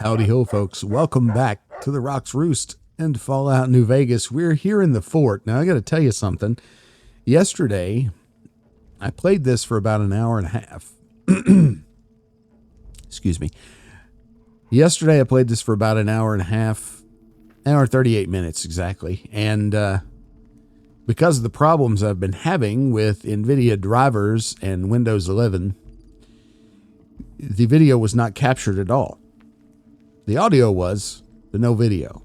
Howdy ho, folks. Welcome back to the Roost and Fallout New Vegas. We're here in the fort. Now, I got to tell you something. Yesterday, I played this for about an hour and a half. Excuse me. Yesterday, I played this for about an hour and a half, hour 38 minutes exactly. And because of the problems I've been having with NVIDIA drivers and Windows 11, the video was not captured at all. The audio was, but no video.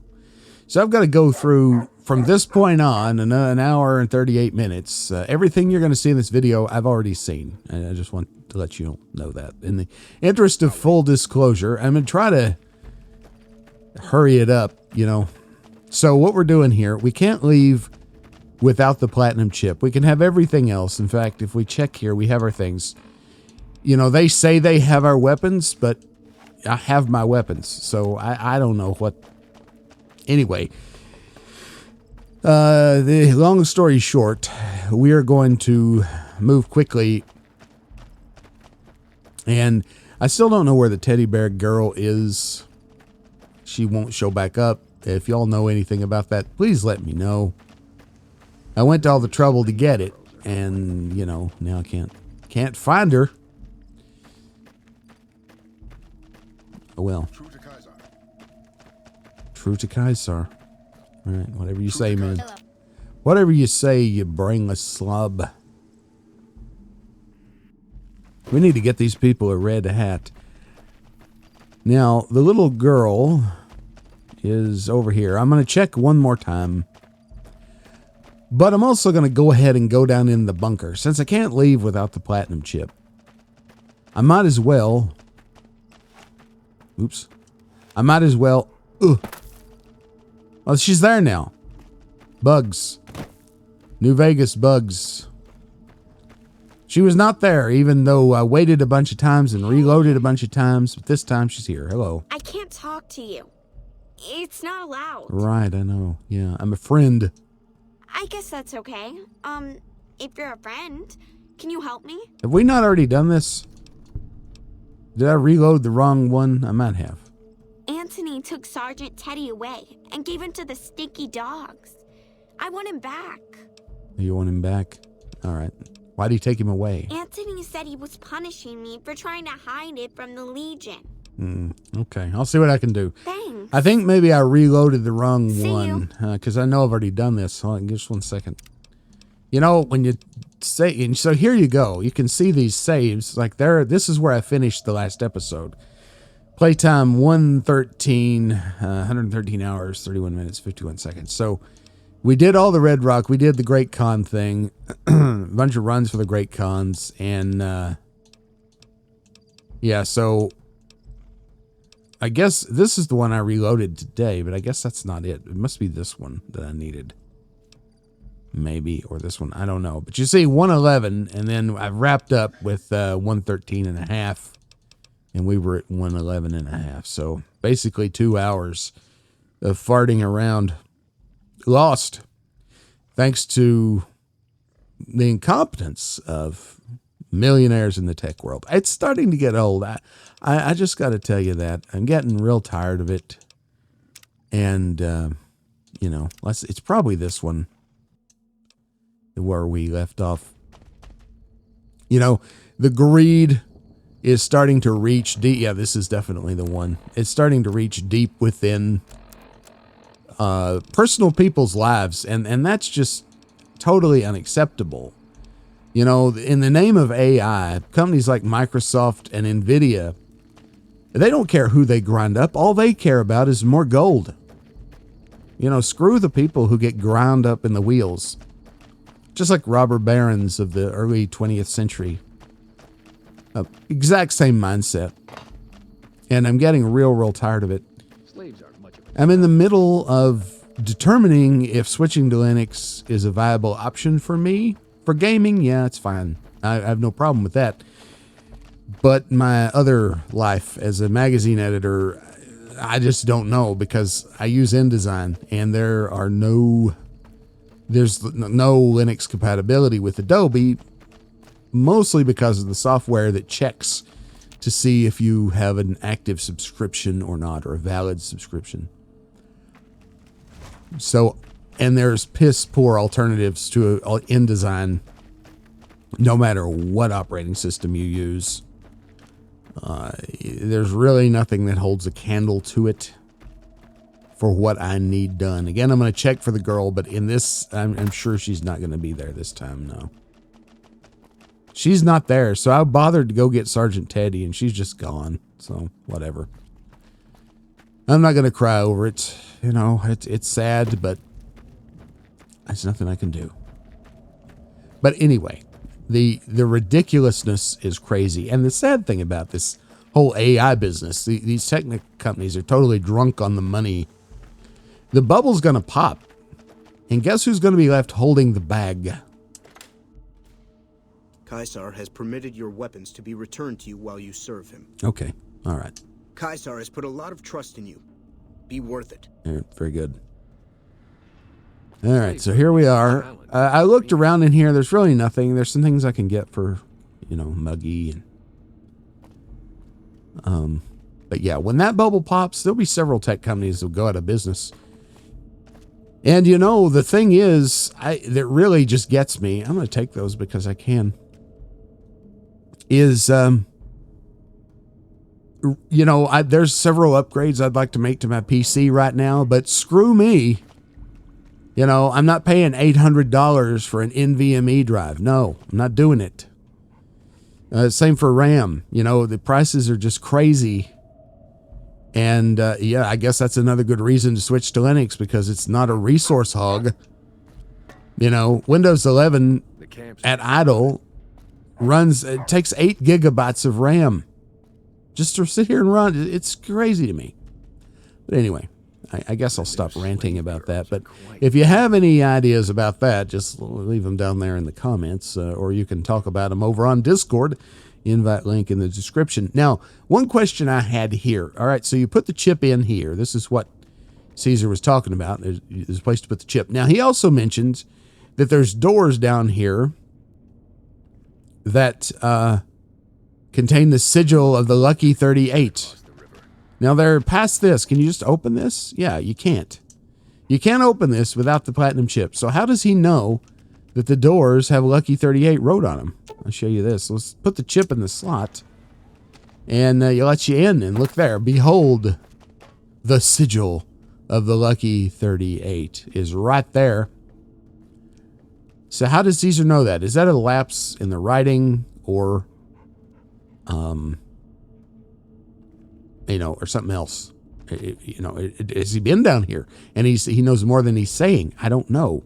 So I've got to go through, from this point on, an hour and 38 minutes. Everything you're going to see in this video, I've already seen. I just want to let you know that. In the interest of full disclosure, I'm going to try to hurry it up, you know. So what we're doing here, we can't leave without the platinum chip. We can have everything else. In fact, if we check here, we have our things. You know, they say they have our weapons, but I have my weapons, so I don't know what. Anyway, the long story short, we are going to move quickly, and I still don't know where the teddy bear girl is. She won't show back up. If y'all know anything about that, please let me know. I went to all the trouble to get it, and you know, now I can't find her. Oh, well. True to Kaiser. All right, whatever you say, man. Whatever you say, you brainless slob. We need to get these people a red hat. Now, the little girl is over here. I'm going to check one more time. But I'm also going to go ahead and go down in the bunker. Since I can't leave without the platinum chip, I might as well... Oops. I might as well... Oh, she's there now. Bugs. New Vegas bugs. She was not there, even though I waited a bunch of times and reloaded a bunch of times. But this time she's here. Hello. I can't talk to you. It's not allowed. Right, I know. Yeah, I'm a friend. I guess that's okay. If you're a friend, can you help me? Have we not already done this? Did I reload the wrong one? I might have. Anthony took Sergeant Teddy away and gave him to the stinky dogs. I want him back. You want him back? All right. Why did he take him away? Anthony said he was punishing me for trying to hide it from the Legion. Okay, I'll see what I can do. Thanks. I think maybe I reloaded the wrong See one because I know I've already done this. Hold on, just 1 second. You know, when you say, and so here you go. You can see these saves like there. This is where I finished the last episode. Playtime 113 hours, 31 minutes, 51 seconds. So we did all the Red Rock. We did the Great Con thing, a bunch of runs for the Great Cons, and yeah. So I guess this is the one I reloaded today, but I guess that's not it. It must be this one that I needed. Maybe, or this one, I don't know. But you see 111, and then I've wrapped up with 113 and a half, and we were at 111 and a half. So basically 2 hours of farting around. Lost. Thanks to the incompetence of millionaires in the tech world. It's starting to get old. I just got to tell you that. I'm getting real tired of it. And, you know, it's probably this one where we left off. You know, the greed is starting to reach deep. Yeah, this is definitely the one. It's starting to reach deep within personal people's lives. And that's just totally unacceptable. You know, in the name of AI, companies like Microsoft and NVIDIA, they don't care who they grind up. All they care about is more gold. You know, screw the people who get ground up in the wheels. Just like robber barons of the early 20th century. Exact same mindset. And I'm getting real tired of it. I'm in the middle of determining if switching to Linux is a viable option for me. For gaming, yeah, it's fine. I have no problem with that. But my other life as a magazine editor, I just don't know, because I use InDesign and there's no Linux compatibility with Adobe, mostly because of the software that checks to see if you have an active subscription or not, or a valid subscription. So, and there's piss poor alternatives to InDesign, no matter what operating system you use. There's really nothing that holds a candle to it for what I need done. Again, I'm going to check for the girl, but in this, I'm sure she's not going to be there this time. No, she's not there. So I bothered to go get Sergeant Teddy, and she's just gone. So whatever. I'm not going to cry over it. You know, it's sad, but there's nothing I can do. But anyway, the ridiculousness is crazy. And the sad thing about this whole AI business, these tech companies are totally drunk on the money. The bubble's going to pop. And guess who's going to be left holding the bag? Caesar has permitted your weapons to be returned to you while you serve him. Okay. All right. Caesar has put a lot of trust in you. Be worth it. Yeah, very good. All right, so here we are. I looked around in here. There's really nothing. There's some things I can get for, Muggy. But yeah, when that bubble pops, there'll be several tech companies that will go out of business. And the thing is, that really just gets me. I'm going to take those because I can. Is there's several upgrades I'd like to make to my PC right now, but screw me. I'm not paying $800 for an NVMe drive. No, I'm not doing it. Same for RAM. The prices are just crazy. And I guess that's another good reason to switch to Linux, because it's not a resource hog. Windows 11 at idle it takes 8 gigabytes of RAM just to sit here and run. It's crazy to me. But anyway, I guess I'll stop ranting about that. But if you have any ideas about that, just leave them down there in the comments, or you can talk about them over on Discord. Invite link in the description. Now, one question I had here. All right, so you put the chip in here. This is what Caesar was talking about. There's a place to put the chip. Now, he also mentions that there's doors down here that contain the sigil of the Lucky 38. Now, they're past this. Can you just open this? Yeah, you can't. You can't open this without the platinum chip. So how does he know that the doors have Lucky 38 wrote on them? I'll show you this. Let's put the chip in the slot, and it lets you in. And look there. Behold, the sigil of the Lucky 38 is right there. So how does Caesar know that? Is that a lapse in the writing, or or something else? Has he been down here and he knows more than he's saying? I don't know.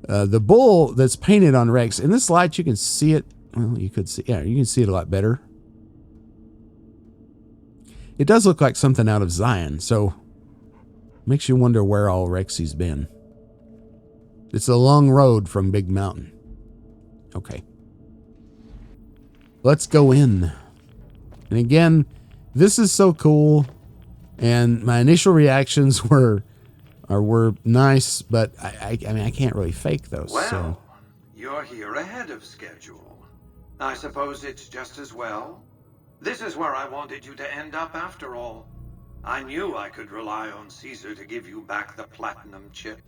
The bull that's painted on Rex, in this light you can see it. Well, you could see, you can see it a lot better. It does look like something out of Zion, so makes you wonder where all Rexy's been. It's a long road from Big Mountain. Okay. Let's go in. And again, this is so cool. And my initial reactions were nice, but I mean, I can't really fake those. Well, so. You're here ahead of schedule. I suppose it's just as well. This is where I wanted you to end up after all. I knew I could rely on Caesar to give you back the platinum chip.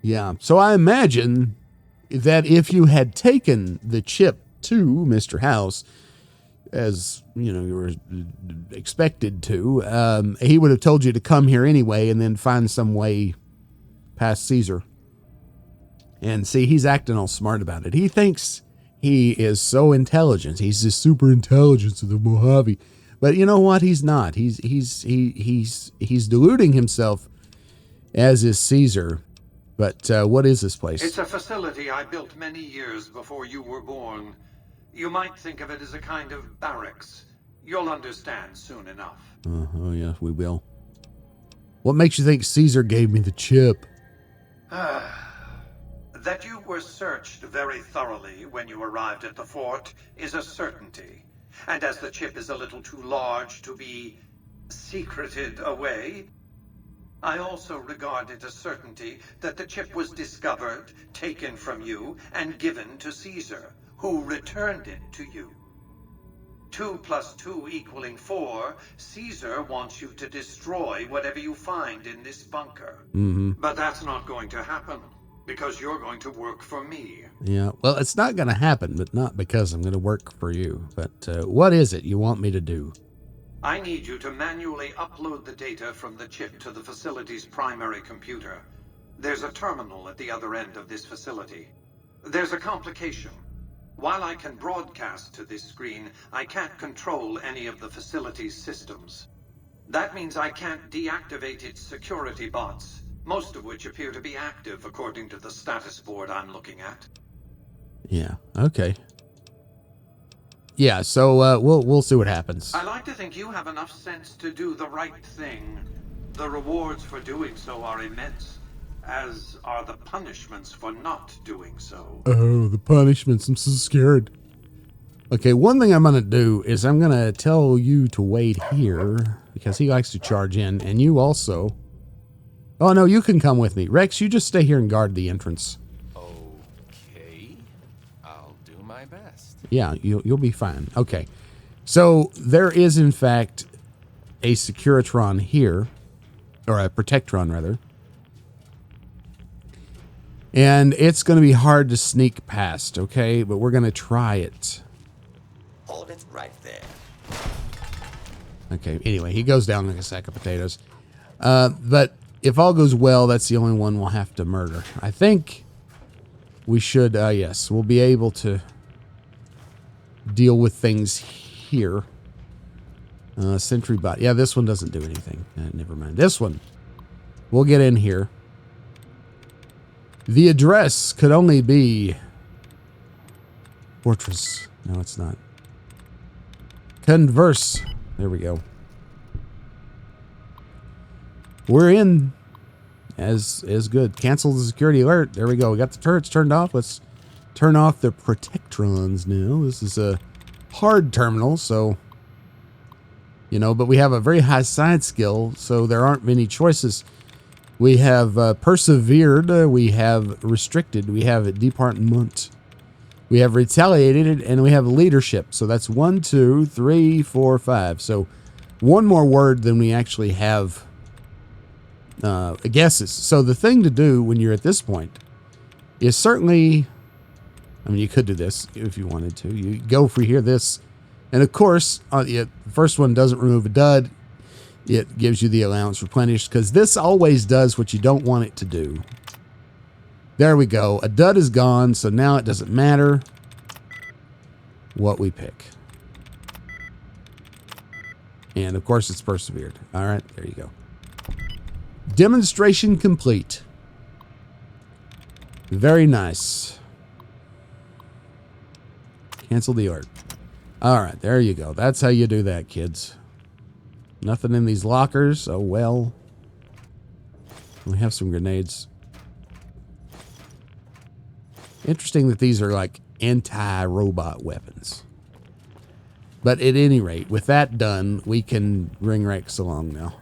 Yeah, so I imagine that if you had taken the chip to Mr. House, as you were expected to, he would have told you to come here anyway and then find some way past Caesar. And see, he's acting all smart about it. He thinks he is so intelligent. He's the super intelligence of the Mojave. But you know what? He's not. He's deluding himself, as is Caesar. But what is this place? It's a facility I built many years before you were born. You might think of it as a kind of barracks. You'll understand soon enough. Oh, yeah, we will. What makes you think Caesar gave me the chip? That you were searched very thoroughly when you arrived at the fort is a certainty. And as the chip is a little too large to be secreted away, I also regard it a certainty that the chip was discovered, taken from you, and given to Caesar, who returned it to you. 2 + 2 equaling 4, Caesar wants you to destroy whatever you find in this bunker. But that's not going to happen, because you're going to work for me. Yeah, well, it's not going to happen, but not because I'm going to work for you. But what is it you want me to do? I need you to manually upload the data from the chip to the facility's primary computer. There's a terminal at the other end of this facility. There's a complication. While I can broadcast to this screen, I can't control any of the facility's systems. That means I can't deactivate its security bots, most of which appear to be active according to the status board I'm looking at. Yeah, okay. Yeah, so we'll see what happens. I like to think you have enough sense to do the right thing. The rewards for doing so are immense, as are the punishments for not doing so. Oh, the punishments. I'm so scared. Okay, one thing I'm going to do is I'm going to tell you to wait here because he likes to charge in, and you also. Oh, no, you can come with me. Rex, you just stay here and guard the entrance. Okay, I'll do my best. Yeah, you'll be fine. Okay, so there is, in fact, a Securitron here, or a Protectron, rather. And it's going to be hard to sneak past, okay? But we're going to try it. Hold it right there. Okay, anyway, he goes down like a sack of potatoes. But if all goes well, that's the only one we'll have to murder. I think we should, yes, we'll be able to deal with things here. Sentry bot. Yeah, this one doesn't do anything. Never mind. This one. We'll get in here. The address could only be Fortress. No, it's not. Converse. There we go. We're in. As good. Cancel the security alert. There we go. We got the turrets turned off. Let's turn off the Protectrons now. This is a hard terminal, so you know, but we have a very high science skill, so there aren't many choices. We have persevered, we have restricted, we have department, we have retaliated, and we have leadership. So that's 1, 2, 3, 4, 5. So one more word than we actually have guesses. So the thing to do when you're at this point is certainly, I mean, you could do this if you wanted to. You go for here, this, and of course, the first one doesn't remove a dud. It gives you the allowance replenished because this always does what you don't want it to do. There we go. A dud is gone, so now it doesn't matter what we pick. And of course, it's persevered. All right, there you go. Demonstration complete. Very nice. Cancel the alert. All right, there you go. That's how you do that, kids. Nothing in these lockers. Oh, well. We have some grenades. Interesting that these are like anti-robot weapons. But at any rate, with that done, we can bring Rex along now.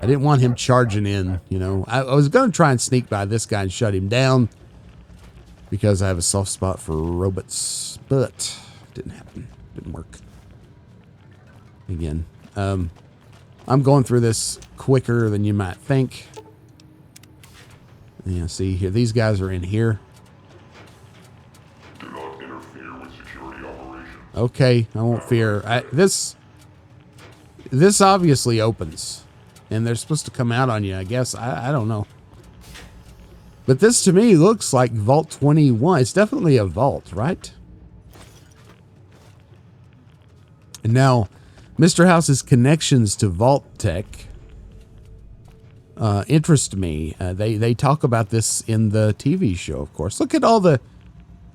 I didn't want him charging in, you know. I was going to try and sneak by this guy and shut him down because I have a soft spot for robots, but it didn't happen. Didn't work. Again, I'm going through this quicker than you might think. Yeah, see here, these guys are in here. Do not interfere with security operations. Okay, I won't fear. This obviously opens, and they're supposed to come out on you, I guess. I don't know. But this to me looks like Vault 21. It's definitely a vault, right? And now, Mr. House's connections to Vault Tech interest me. They talk about this in the TV show, of course. Look at all the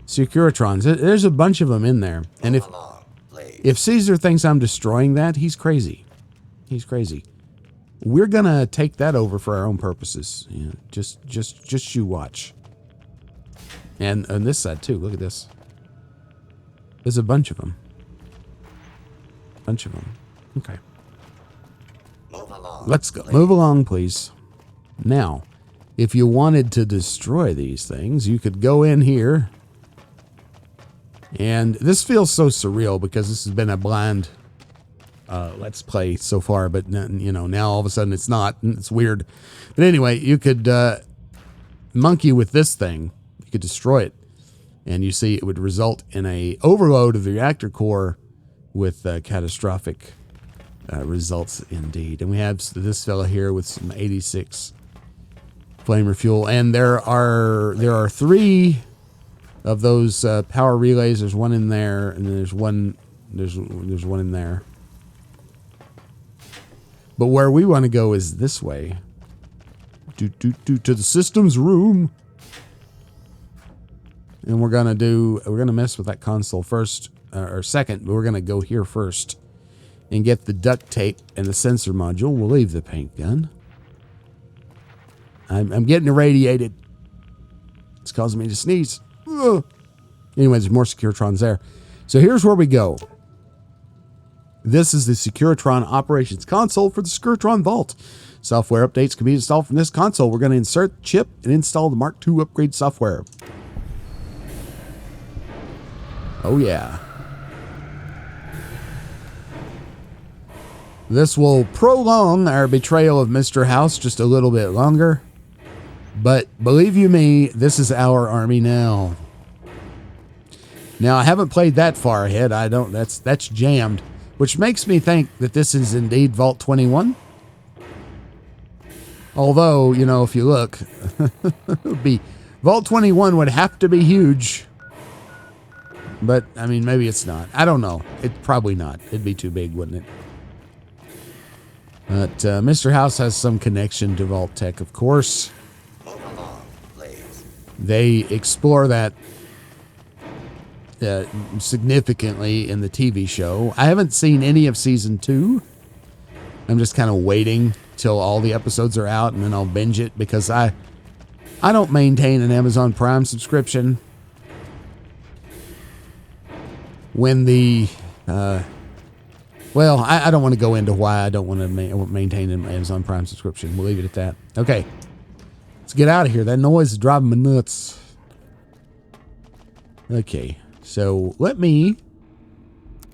Securitrons. There's a bunch of them in there. And if Caesar thinks I'm destroying that, he's crazy. He's crazy. We're gonna take that over for our own purposes. Yeah, just you watch. And on this side too. Look at this. There's a bunch of them. Bunch of them. Okay. Move along. Let's go. Move along, please. Now, if you wanted to destroy these things, you could go in here. And this feels so surreal because this has been a blind let's play so far, but you know, now all of a sudden it's not. It's weird. But anyway, you could monkey with this thing. You could destroy it, and you see it would result in a overload of the reactor core with catastrophic results indeed. And we have this fella here with some 86 flamer fuel, and there are 3 of those power relays. There's one in there, and then there's one in there. But where we want to go is this way. To the systems room. And we're gonna mess with that console first, or second, but we're gonna go here first and get the duct tape and the sensor module. We'll leave the paint gun. I'm getting irradiated. It's causing me to sneeze. Ugh. Anyways, there's more Securitrons there. So here's where we go. This is the Securitron operations console for the Securitron Vault. Software updates can be installed from this console. We're going to insert the chip and install the Mark II upgrade software. Oh yeah. This will prolong our betrayal of Mr. House just a little bit longer. But believe you me, this is our army now. Now, I haven't played that far ahead. That's jammed. Which makes me think that this is indeed Vault 21. Although, you know, if you look, it would be Vault 21 would have to be huge. But, I mean, maybe it's not. I don't know. It's probably not. It'd be too big, wouldn't it? But Mr. House has some connection to Vault Tech, of course. They explore that significantly in the TV show. I haven't seen any of season 2. I'm just kind of waiting till all the episodes are out, and then I'll binge it because I don't maintain an Amazon Prime subscription. When the well, I don't want to go into why I don't want to maintain an Amazon Prime subscription. We'll leave it at that. Okay, let's get out of here. That noise is driving me nuts. Okay. So let me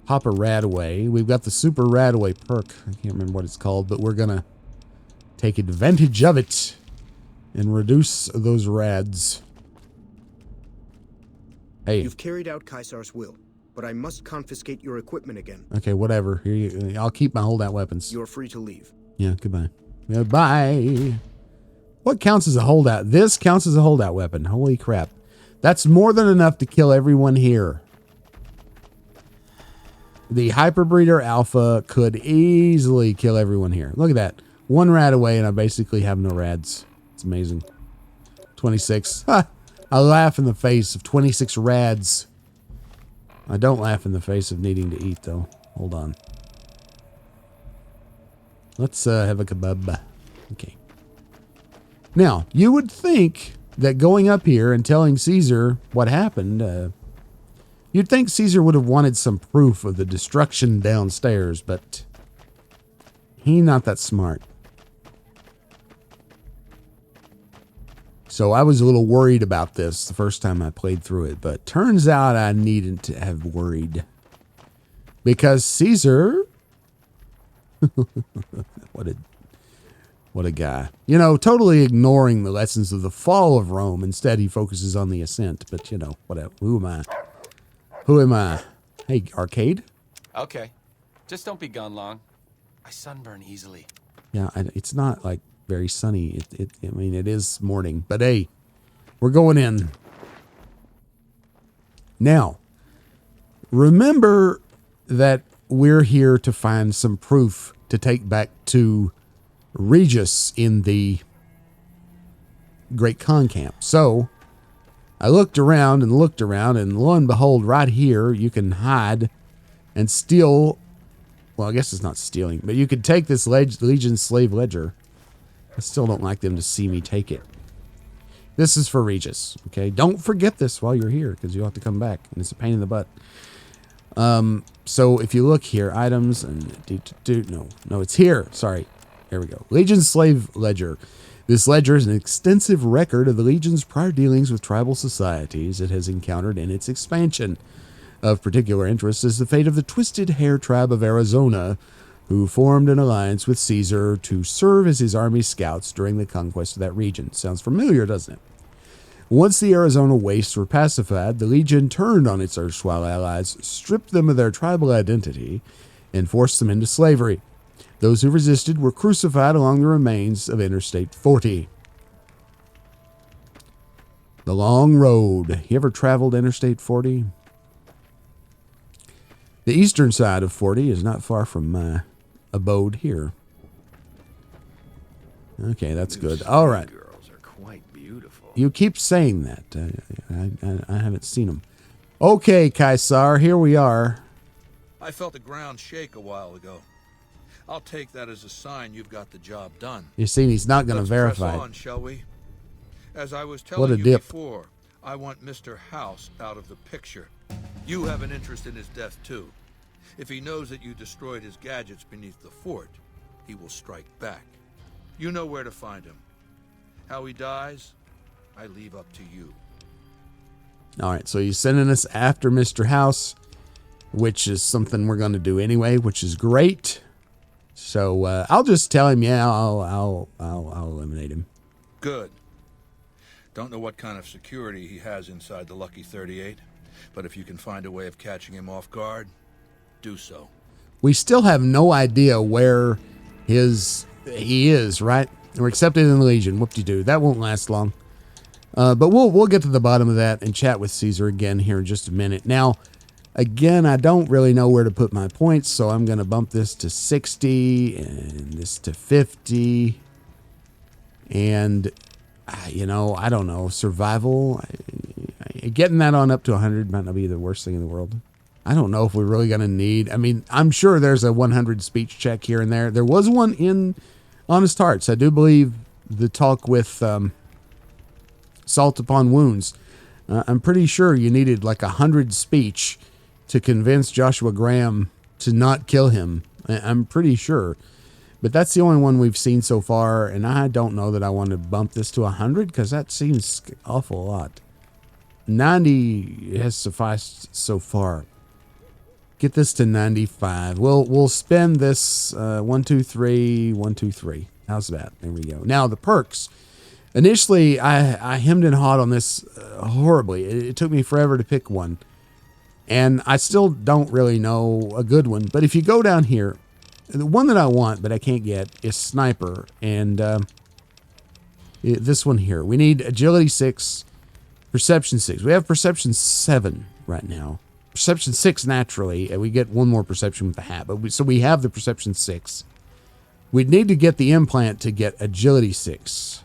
pop a Radaway. We've got the Super Radaway perk. I can't remember what it's called, but we're going to take advantage of it and reduce those rads. Hey. You've carried out Caesar's will, but I must confiscate your equipment again. Okay, whatever. I'll keep my holdout weapons. You're free to leave. Yeah, goodbye. Goodbye. What counts as a holdout? This counts as a holdout weapon. Holy crap. That's more than enough to kill everyone here. The Hyperbreeder Alpha could easily kill everyone here. Look at that. 1 rad away and I basically have no rads. It's amazing. 26. Ha! I laugh in the face of 26 rads. I don't laugh in the face of needing to eat, though. Hold on. Let's have a kebab. Okay. Now, you would think that going up here and telling Caesar what happened, you'd think Caesar would have wanted some proof of the destruction downstairs, but he's not that smart. So I was a little worried about this the first time I played through it, but turns out I needed to have worried. Because Caesar... What a guy. You know, totally ignoring the lessons of the fall of Rome. Instead, he focuses on the ascent. But, you know, whatever. Who am I? Who am I? Hey, arcade? Okay. Just don't be gone long. I sunburn easily. Yeah, it's not, like, very sunny. I mean, it is morning. But, hey, we're going in. Now, remember that we're here to find some proof to take back to Regis in the Great Khan camp. So I looked around, and lo and behold, right here, you can hide and steal. Well, I guess it's not stealing, but you could take this Legion slave ledger. I still don't like them to see me take it. This is for Regis. Okay. Don't forget this while you're here, because you'll have to come back, and it's a pain in the butt. So if you look here, items and no, it's here. Sorry. There we go. Legion Slave Ledger. This ledger is an extensive record of the Legion's prior dealings with tribal societies it has encountered in its expansion. Of particular interest is the fate of the Twisted Hair Tribe of Arizona, who formed an alliance with Caesar to serve as his army scouts during the conquest of that region. Sounds familiar, doesn't it? Once the Arizona wastes were pacified, the Legion turned on its erstwhile allies, stripped them of their tribal identity, and forced them into slavery. Those who resisted were crucified along the remains of Interstate 40. The long road. You ever traveled Interstate 40? The eastern side of 40 is not far from my abode here. Okay, that's good. All right. Girls are quite beautiful. You keep saying that. I haven't seen them. Okay, Kaisar, here we are. I felt the ground shake a while ago. I'll take that as a sign you've got the job done. You see, he's not going to Let's verify. press on, shall we? As I was What a telling you dip. before, I want Mr. House out of the picture. You have an interest in his death, too. If he knows that you destroyed his gadgets beneath the fort, he will strike back. You know where to find him. How he dies, I leave up to you. All right, so he's sending us after Mr. House, which is something we're going to do anyway, which is great. So I'll just tell him, yeah, I'll eliminate him. Good. Don't know what kind of security he has inside the Lucky 38, but if you can find a way of catching him off guard, do so. We still have no idea where he is, right? We're accepted in the Legion. Whoop-de-doo. That won't last long. But we'll get to the bottom of that and chat with Caesar again here in just a minute. Now, again, I don't really know where to put my points, so I'm going to bump this to 60 and this to 50. And, I don't know, survival. Getting that on up to 100 might not be the worst thing in the world. I don't know if we're really going to need, I'm sure there's a 100 speech check here and there. There was one in Honest Hearts. I do believe the talk with Salt Upon Wounds. I'm pretty sure you needed like 100 speech to convince Joshua Graham to not kill him. I'm pretty sure. But that's the only one we've seen so far, and I don't know that I want to bump this to 100 because that seems awful lot. 90 has sufficed so far. Get this to 95. We'll spend this 1, 2, 3, 1, 2, 3. How's that? There we go. Now the perks. Initially, I hemmed and hawed on this horribly. It took me forever to pick one. And I still don't really know a good one. But if you go down here, the one that I want but I can't get is Sniper. And this one here. We need Agility 6, Perception 6. We have Perception 7 right now. Perception 6 naturally, and we get one more Perception with the hat. But so we have the Perception 6. We'd need to get the implant to get Agility 6.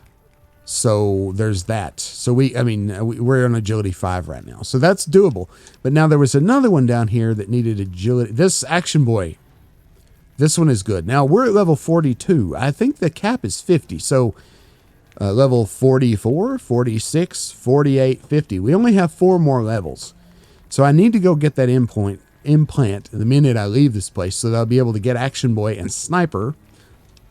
So there's that. So we're on Agility 5 right now. So that's doable. But now there was another one down here that needed Agility. This Action Boy. This one is good. Now we're at level 42. I think the cap is 50. So level 44, 46, 48, 50. We only have 4 more levels. So I need to go get that implant the minute I leave this place so that I'll be able to get Action Boy and Sniper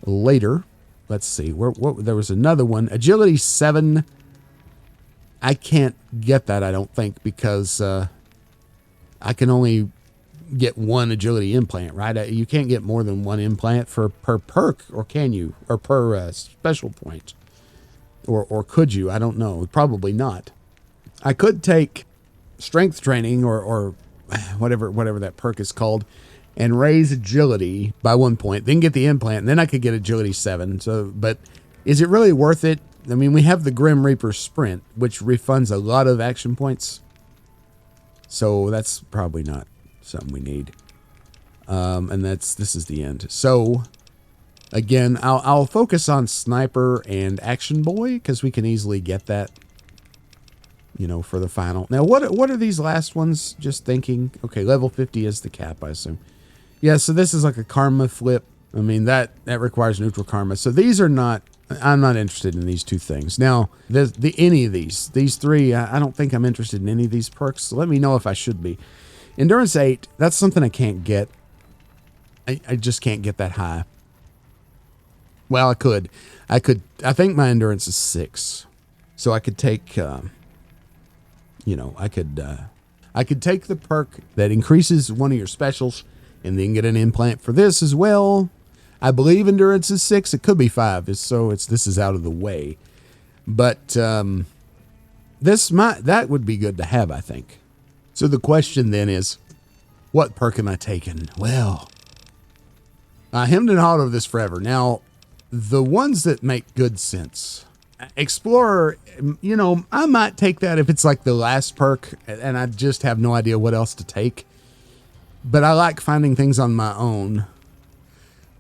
later. Let's see. There was another one. Agility 7. I can't get that, I don't think, because I can only get one agility implant, right? You can't get more than one implant per perk, or can you? Or per special point. Or could you? I don't know. Probably not. I could take strength training or whatever that perk is called and raise agility by 1 point, then get the implant, and then I could get agility 7. So, but is it really worth it? We have the Grim Reaper Sprint, which refunds a lot of action points. So that's probably not something we need. And this is the end. So again, I'll focus on Sniper and Action Boy because we can easily get that, for the final. Now, what are these last ones? Just thinking. Okay, level 50 is the cap, I assume. Yeah, so this is like a karma flip. That requires neutral karma. So these are not. I'm not interested in these two things. Now, any of these 3, I don't think I'm interested in any of these perks. So let me know if I should be. Endurance 8. That's something I can't get. I just can't get that high. Well, I could. I think my endurance is 6. So I could take, I could take the perk that increases one of your specials and then get an implant for this as well. I believe endurance is 6. It could be 5. This is out of the way. But that would be good to have, I think. So the question then is, what perk am I taking? Well, I hemmed and hawed over this forever. Now, the ones that make good sense. Explorer, I might take that if it's like the last perk and I just have no idea what else to take. But I like finding things on my own.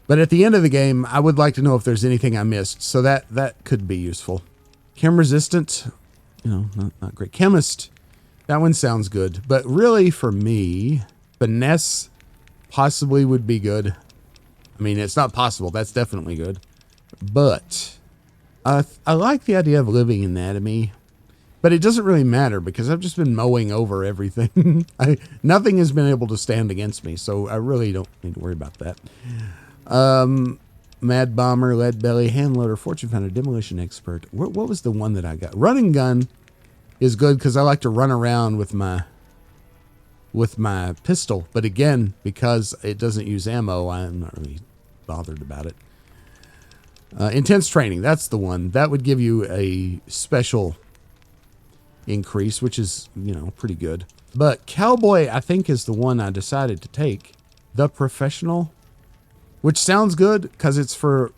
But at the end of the game, I would like to know if there's anything I missed. So that could be useful. Chem resistant, not great. Chemist, that one sounds good. But really for me, finesse possibly would be good. I mean, it's not possible. That's definitely good. But I like the idea of living anatomy. But it doesn't really matter because I've just been mowing over everything. Nothing has been able to stand against me. So I really don't need to worry about that. Mad Bomber, Lead Belly, Hand Loader, Fortune Finder, Demolition Expert. What was the one that I got? Running Gun is good because I like to run around with my pistol. But again, because it doesn't use ammo, I'm not really bothered about it. Intense Training, that's the one. That would give you a special increase, which is, pretty good. But Cowboy, I think, is the one I decided to take. The Professional, which sounds good because it's for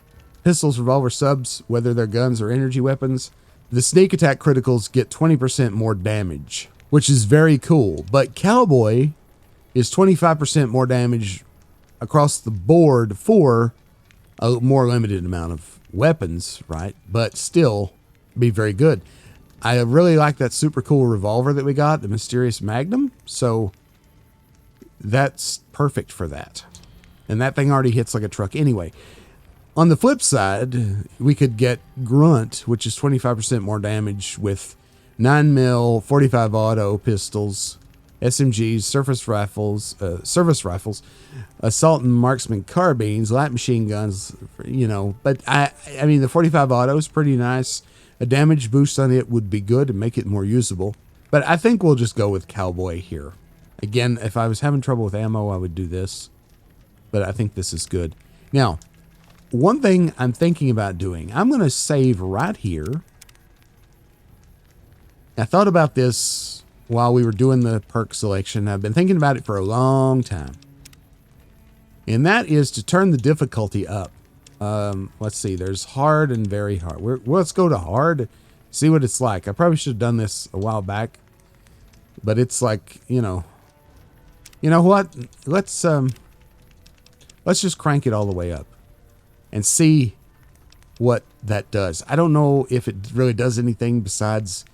pistols, revolver, subs, whether they're guns or energy weapons. The sneak attack criticals get 20% more damage, which is very cool. But Cowboy is 25% more damage across the board for a more limited amount of weapons, right? But still be very good. I really like that super cool revolver that we got, the Mysterious Magnum. So that's perfect for that. And that thing already hits like a truck anyway. On the flip side, we could get Grunt, which is 25% more damage with 9mm, 45 auto pistols, SMGs, service rifles, assault and marksman carbines, light machine guns, But I mean, the 45 auto is pretty nice. A damage boost on it would be good and make it more usable. But I think we'll just go with Cowboy here. Again, if I was having trouble with ammo, I would do this. But I think this is good. Now, one thing I'm thinking about doing, I'm going to save right here. I thought about this while we were doing the perk selection. I've been thinking about it for a long time. And that is to turn the difficulty up. Let's see, there's hard and very hard. Let's go to hard, see what it's like. I probably should have done this a while back. But it's like, you know what? Let's just crank it all the way up and see what that does. I don't know if it really does anything besides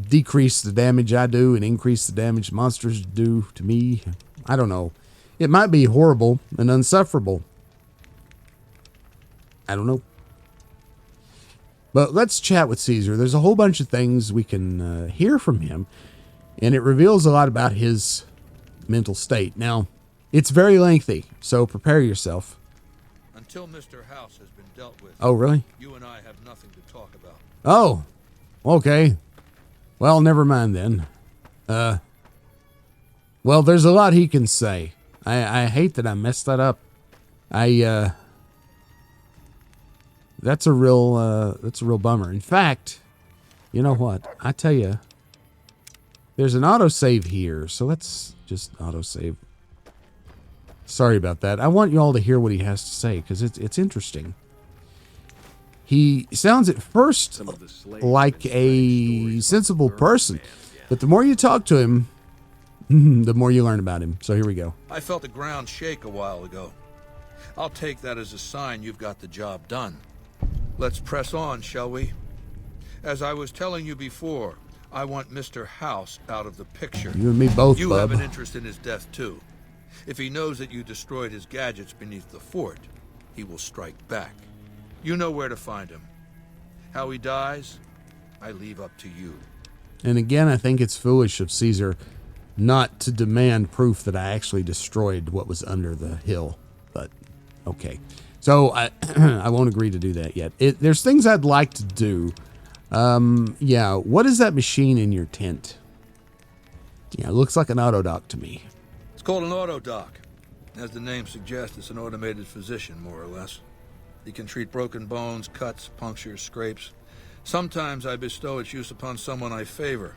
decrease the damage I do and increase the damage monsters do to me. I don't know. It might be horrible and unsufferable. I don't know. But let's chat with Caesar. There's a whole bunch of things we can hear from him, and it reveals a lot about his mental state. Now, it's very lengthy, so prepare yourself. Until Mr. House has been dealt with. Oh, really? You and I have nothing to talk about. Oh, okay. Well, never mind then. Well, there's a lot he can say. I hate that I messed that up. That's a real bummer. In fact, you know what? I tell you, there's an autosave here, so let's just autosave. Sorry about that. I want you all to hear what he has to say because it's interesting. He sounds at first like a sensible person, but the more you talk to him, the more you learn about him. So here we go. I felt the ground shake a while ago. I'll take that as a sign you've got the job done. Let's press on, shall we? As I was telling you before, I want Mr. House out of the picture. You and me both, You bub. have an interest in his death, too. If he knows that you destroyed his gadgets beneath the fort, he will strike back. You know where to find him. How he dies, I leave up to you. And again, I think it's foolish of Caesar not to demand proof that I actually destroyed what was under the hill. But, okay. So I I won't agree to do that yet. There's things I'd like to do. Yeah, what is that machine in your tent? Yeah, it looks like an auto dock to me. It's called an auto doc. As the name suggests, it's an automated physician, more or less. He can treat broken bones, cuts, punctures, scrapes. Sometimes I bestow its use upon someone I favor.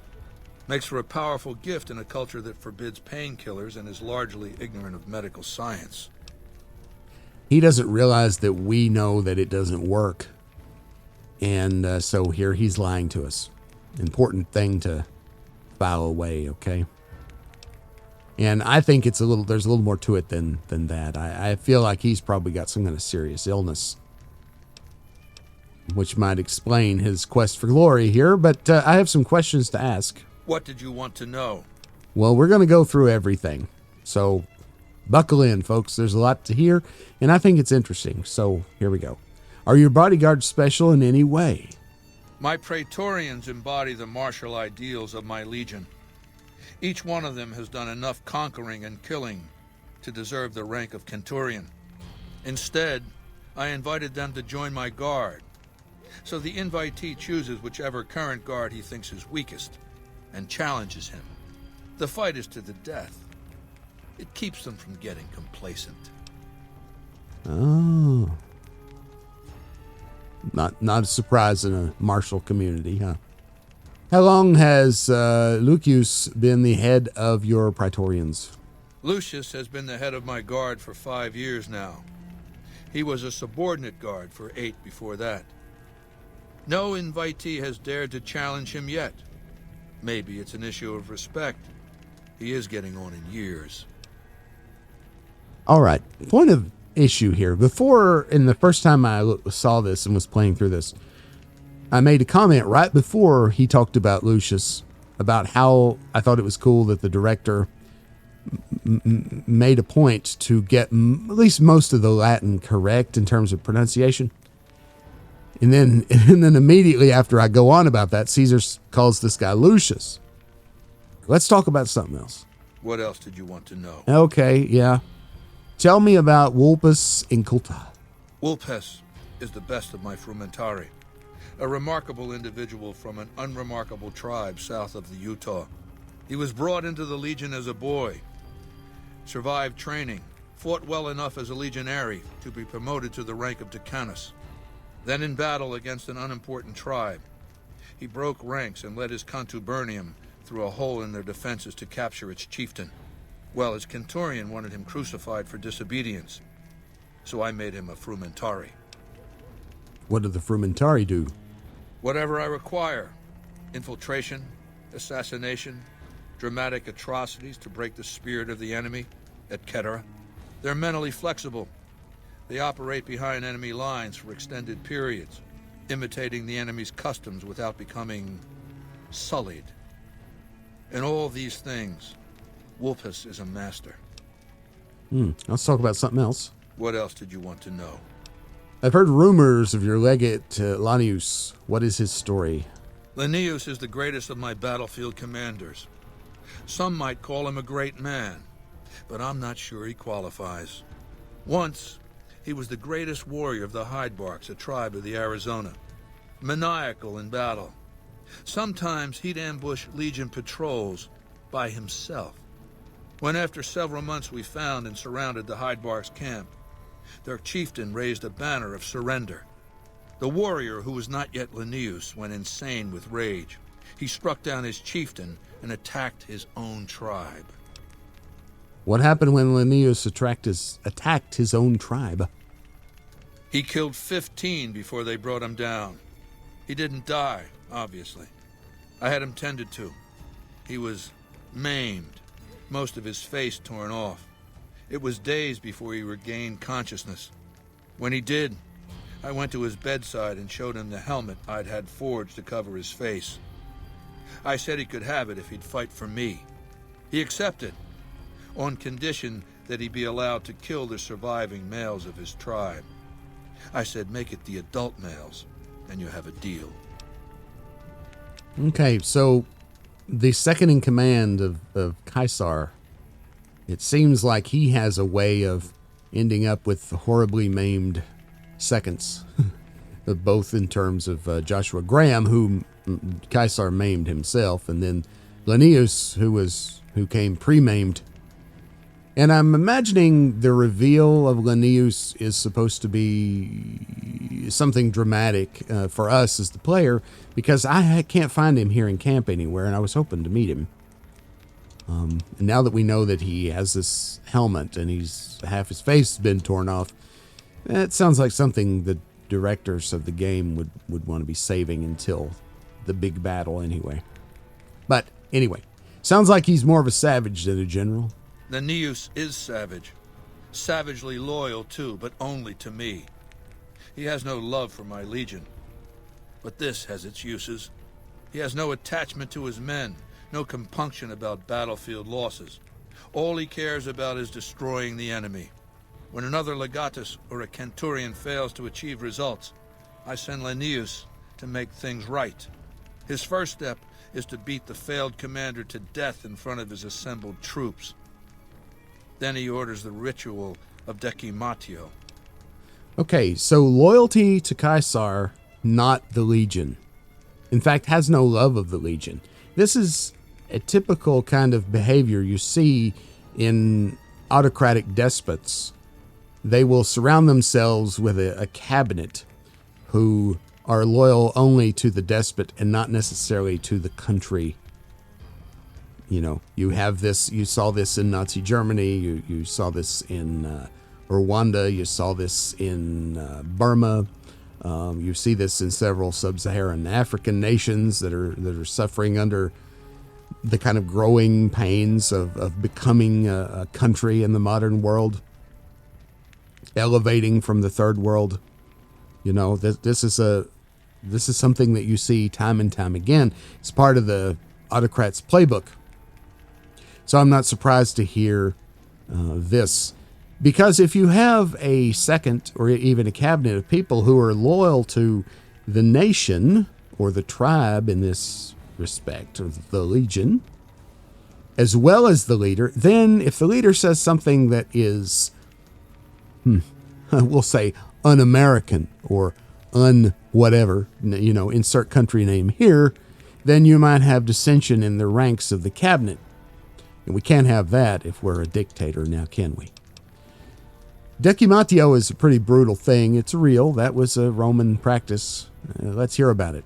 Makes for a powerful gift in a culture that forbids painkillers and is largely ignorant of medical science. He doesn't realize that we know that it doesn't work. And so here he's lying to us. Important thing to file away, okay? And I think there's a little more to it than that. I feel like he's probably got some kind of serious illness, which might explain his quest for glory here. But I have some questions to ask. What did you want to know? Well, we're going to go through everything. So buckle in, folks. There's a lot to hear, and I think it's interesting. So here we go. Are your bodyguards special in any way? My Praetorians embody the martial ideals of my legion. Each one of them has done enough conquering and killing to deserve the rank of Centurion. Instead, I invited them to join my guard. So the invitee chooses whichever current guard he thinks is weakest and challenges him. The fight is to the death. It keeps them from getting complacent. Oh. Not a surprise in a martial community, huh? How long has Lucius been the head of your Praetorians? Lucius has been the head of my guard for 5 years now. He was a subordinate guard for 8 before that. No invitee has dared to challenge him yet. Maybe it's an issue of respect. He is getting on in years. All right. Point of issue here. In the first time I saw this and was playing through this, I made a comment right before he talked about Lucius, about how I thought it was cool that the director made a point to get at least most of the Latin correct in terms of pronunciation. And then immediately after I go on about that, Caesar calls this guy Lucius. Let's talk about something else. What else did you want to know? Okay, yeah. Tell me about Vulpes Inculta. Vulpes is the best of my frumentari. A remarkable individual from an unremarkable tribe south of the Utah. He was brought into the Legion as a boy, survived training, fought well enough as a legionary to be promoted to the rank of decanus. Then in battle against an unimportant tribe, he broke ranks and led his contubernium through a hole in their defenses to capture its chieftain. Well, his Centurion wanted him crucified for disobedience, so I made him a frumentari. What did the Frumentari do? Whatever I require. Infiltration, assassination, dramatic atrocities to break the spirit of the enemy, etc. They're mentally flexible. They operate behind enemy lines for extended periods, imitating the enemy's customs without becoming sullied. In all these things, Vulpes is a master. Let's talk about something else. What else did you want to know? I've heard rumors of your legate, Lanius. What is his story? Linnaeus is the greatest of my battlefield commanders. Some might call him a great man, but I'm not sure he qualifies. Once, he was the greatest warrior of the Hydebarks, a tribe of the Arizona. Maniacal in battle. Sometimes he'd ambush Legion patrols by himself. When after several months we found and surrounded the Hydebarks camp, their chieftain raised a banner of surrender. The warrior, who was not yet Linnaeus, went insane with rage. He struck down his chieftain and attacked his own tribe. What happened when Linnaeus attacked his own tribe? He killed 15 before they brought him down. He didn't die, obviously. I had him tended to. He was maimed, most of his face torn off. It was days before he regained consciousness. When he did, I went to his bedside and showed him the helmet I'd had forged to cover his face. I said he could have it if he'd fight for me. He accepted, on condition that he be allowed to kill the surviving males of his tribe. I said, make it the adult males, and you have a deal. Okay, so the second in command of Caesar, it seems like he has a way of ending up with horribly maimed seconds, both in terms of Joshua Graham, who Caesar maimed himself, and then Linnaeus, who came pre-maimed. And I'm imagining the reveal of Linnaeus is supposed to be something dramatic for us as the player, because I can't find him here in camp anywhere, and I was hoping to meet him. And now that we know that he has this helmet and half his face has been torn off, it sounds like something the directors of the game would want to be saving until the big battle anyway. But anyway, sounds like he's more of a savage than a general. Linnaeus is savage. Savagely loyal, too, but only to me. He has no love for my legion. But this has its uses. He has no attachment to his men, no compunction about battlefield losses. All he cares about is destroying the enemy. When another legatus or a centurion fails to achieve results, I send Linnaeus to make things right. His first step is to beat the failed commander to death in front of his assembled troops. Then he orders the ritual of decimatio. Okay, so loyalty to Caesar, not the Legion. In fact, has no love of the Legion. This is a typical kind of behavior you see in autocratic despots. They will surround themselves with a cabinet who are loyal only to the despot and not necessarily to the country. You know, you saw this in Nazi Germany, you saw this in Rwanda, you saw this in Burma, you see this in several sub-Saharan African nations that are suffering under the kind of growing pains of becoming a country in the modern world, elevating from the third world. You know, this is something that you see time and time again. It's part of the autocrat's playbook. So I'm not surprised to hear this, because if you have a second or even a cabinet of people who are loyal to the nation or the tribe in this respect, or the legion, as well as the leader, then if the leader says something that is, we'll say un-American or un-whatever, you know, insert country name here, then you might have dissension in the ranks of the cabinet. And we can't have that if we're a dictator now, can we? Decimatio is a pretty brutal thing. It's real. That was a Roman practice. Let's hear about it.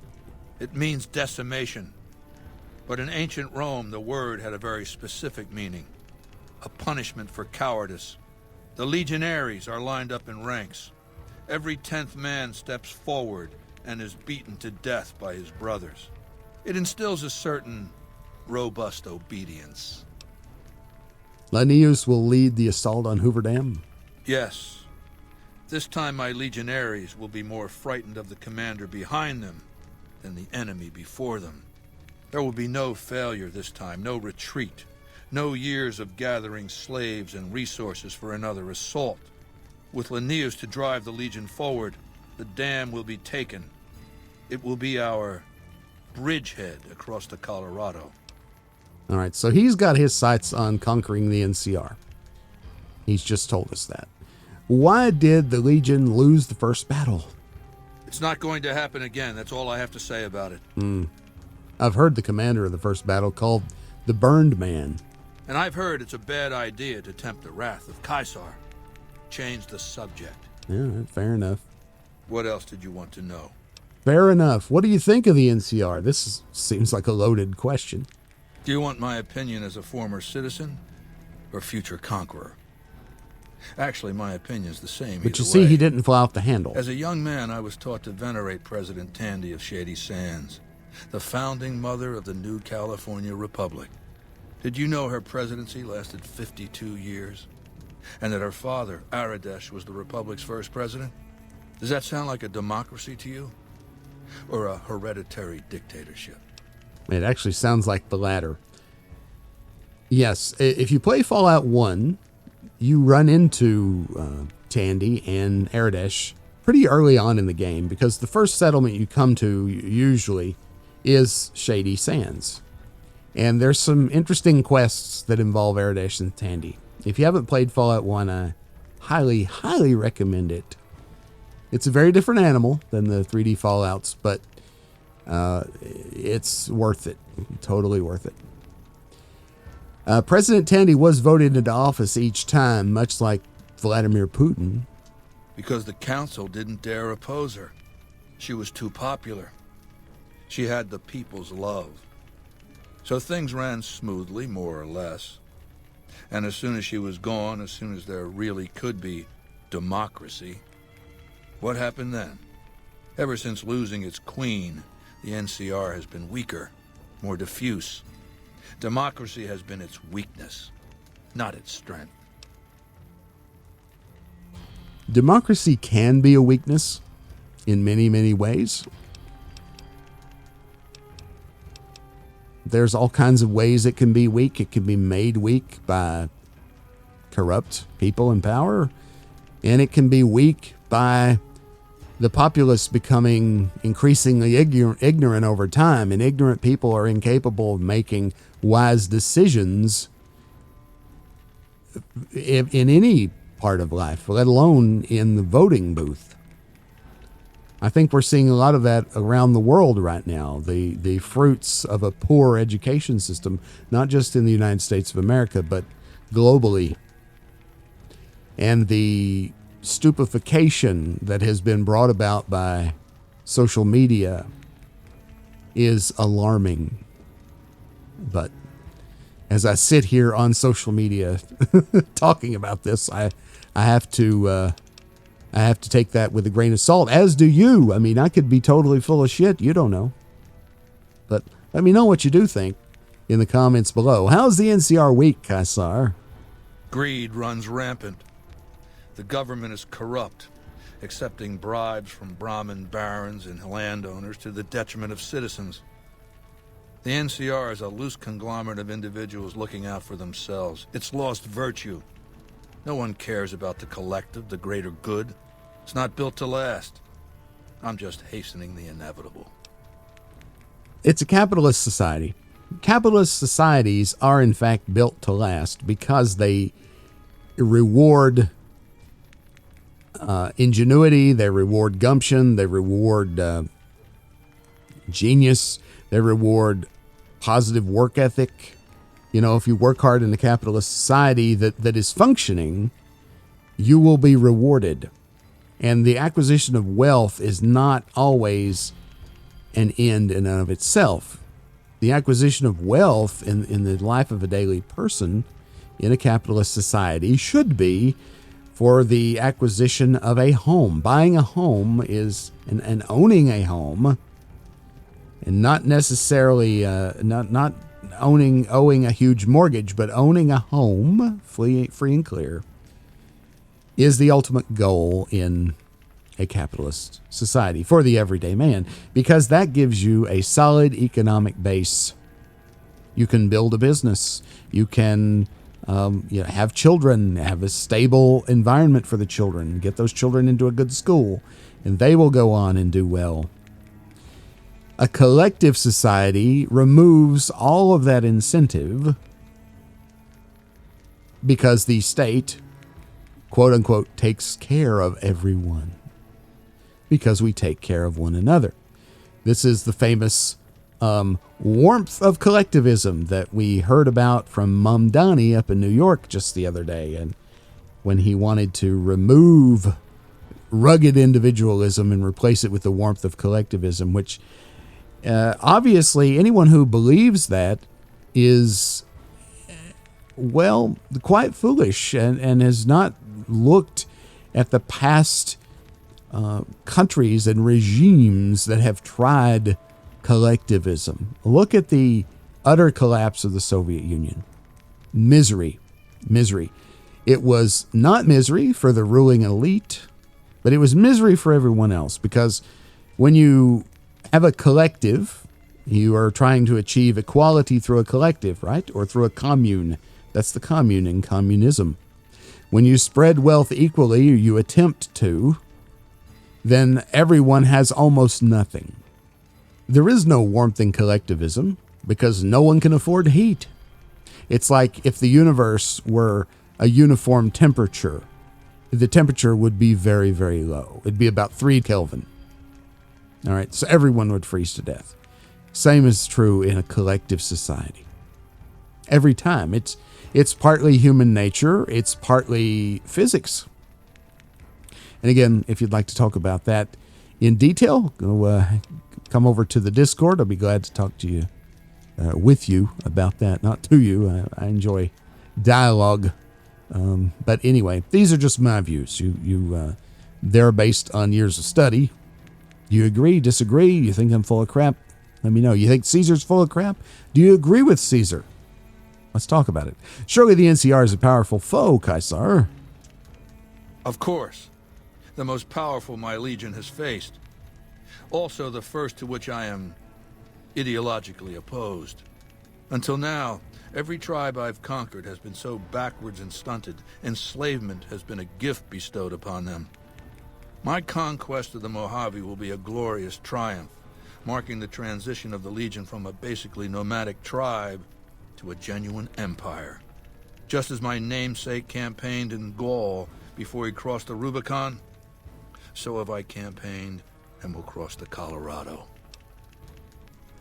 It means decimation. But in ancient Rome, the word had a very specific meaning. A punishment for cowardice. The legionaries are lined up in ranks. Every 10th man steps forward and is beaten to death by his brothers. It instills a certain robust obedience. Linnaeus will lead the assault on Hoover Dam? Yes. This time my legionaries will be more frightened of the commander behind them than the enemy before them. There will be no failure this time, no retreat, no years of gathering slaves and resources for another assault. With Linnaeus to drive the legion forward, the dam will be taken. It will be our bridgehead across the Colorado. All right, so he's got his sights on conquering the NCR. He's just told us that. Why did the Legion lose the first battle? It's not going to happen again. That's all I have to say about it. I've heard the commander of the first battle called the Burned Man. And I've heard it's a bad idea to tempt the wrath of Caesar. Change the subject. Yeah, fair enough. What else did you want to know? Fair enough. What do you think of the NCR? This seems like a loaded question. Do you want my opinion as a former citizen or future conqueror? Actually, my opinion's the same. But you see, he didn't fly off the handle. As a young man, I was taught to venerate President Tandy of Shady Sands, the founding mother of the new California Republic. Did you know her presidency lasted 52 years? And that her father, Aradesh, was the Republic's first president? Does that sound like a democracy to you? Or a hereditary dictatorship? It actually sounds like the latter. Yes, if you play Fallout 1, you run into Tandy and Aradesh pretty early on in the game, because the first settlement you come to usually is Shady Sands. And there's some interesting quests that involve Aradesh and Tandy. If you haven't played Fallout 1, I highly, highly recommend it. It's a very different animal than the 3D Fallouts, but it's worth it. Totally worth it. President Tandy was voted into office each time, much like Vladimir Putin. Because the council didn't dare oppose her. She was too popular. She had the people's love. So things ran smoothly, more or less. And as soon as she was gone, as soon as there really could be democracy, what happened then? Ever since losing its queen, the NCR has been weaker, more diffuse. Democracy has been its weakness, not its strength. Democracy can be a weakness in many, many ways. There's all kinds of ways it can be weak. It can be made weak by corrupt people in power, and it can be weak by the populace becoming increasingly ignorant over time, and ignorant people are incapable of making wise decisions in any part of life, let alone in the voting booth. I think we're seeing a lot of that around the world right now, the fruits of a poor education system, not just in the United States of America, but globally. And the stupefaction that has been brought about by social media is alarming. But as I sit here on social media talking about this, I have to take that with a grain of salt, as do you. I mean, I could be totally full of shit. You don't know. But let me know what you do think in the comments below. How's the NCR weak, Kaisar? Greed runs rampant. The government is corrupt, accepting bribes from Brahmin barons and landowners to the detriment of citizens. The NCR is a loose conglomerate of individuals looking out for themselves. It's lost virtue. No one cares about the collective, the greater good. It's not built to last. I'm just hastening the inevitable. It's a capitalist society. Capitalist societies are in fact built to last because they reward ingenuity, they reward gumption, they reward genius, they reward positive work ethic. You know, if you work hard in a capitalist society that is functioning, you will be rewarded. And the acquisition of wealth is not always an end in and of itself. The acquisition of wealth in the life of a daily person in a capitalist society should be for the acquisition of a home. Buying a home is, and owning a home, and not necessarily, not owing a huge mortgage, but owning a home, free and clear, is the ultimate goal in a capitalist society for the everyday man, because that gives you a solid economic base. You can build a business. You can have children, have a stable environment for the children, get those children into a good school, and they will go on and do well. A collective society removes all of that incentive because the state, quote unquote, takes care of everyone because we take care of one another. This is the famous warmth of collectivism that we heard about from Mum Donnie up in New York just the other day, and when he wanted to remove rugged individualism and replace it with the warmth of collectivism, which obviously anyone who believes that is, well, quite foolish and has not looked at the past countries and regimes that have tried collectivism. Look at the utter collapse of the Soviet Union. Misery. It was not misery for the ruling elite, but it was misery for everyone else, because when you have a collective, you are trying to achieve equality through a collective, right? Or through a commune. That's the commune in communism. When you spread wealth equally, or you attempt to, then everyone has almost nothing. There is no warmth in collectivism because no one can afford heat. It's like if the universe were a uniform temperature the temperature would be very, very low. It'd be about 3 Kelvin. All right, so everyone would freeze to death. Same is true in a collective society. Every time. It's partly human nature. It's partly physics. And again, if you'd like to talk about that in detail, go come over to the Discord. I'll be glad to talk to you, with you about that. Not to you. I enjoy dialogue. But anyway, these are just my views. They're based on years of study. You agree, disagree? You think I'm full of crap? Let me know. You think Caesar's full of crap? Do you agree with Caesar? Let's talk about it. Surely the NCR is a powerful foe, Caesar. Of course. The most powerful my legion has faced. Also the first to which I am ideologically opposed. Until now, every tribe I've conquered has been so backwards and stunted, enslavement has been a gift bestowed upon them. My conquest of the Mojave will be a glorious triumph, marking the transition of the Legion from a basically nomadic tribe to a genuine empire. Just as my namesake campaigned in Gaul before he crossed the Rubicon, so have I campaigned and will cross the Colorado.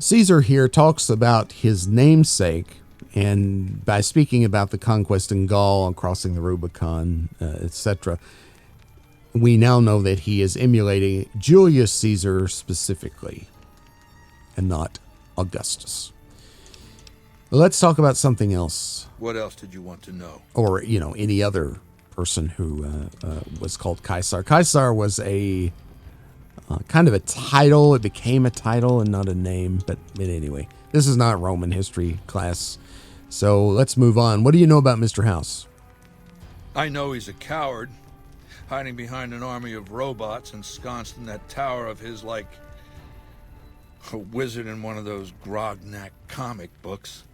Caesar here talks about his namesake, and by speaking about the conquest in Gaul and crossing the Rubicon, etc., we now know that he is emulating Julius Caesar specifically, and not Augustus. Let's talk about something else. What else did you want to know? Or, any other person who was called Caesar. Caesar was a kind of a title. It became a title and not a name. But anyway, this is not Roman history class. So let's move on. What do you know about Mr. House? I know he's a coward, hiding behind an army of robots ensconced in that tower of his like a wizard in one of those Grognak comic books.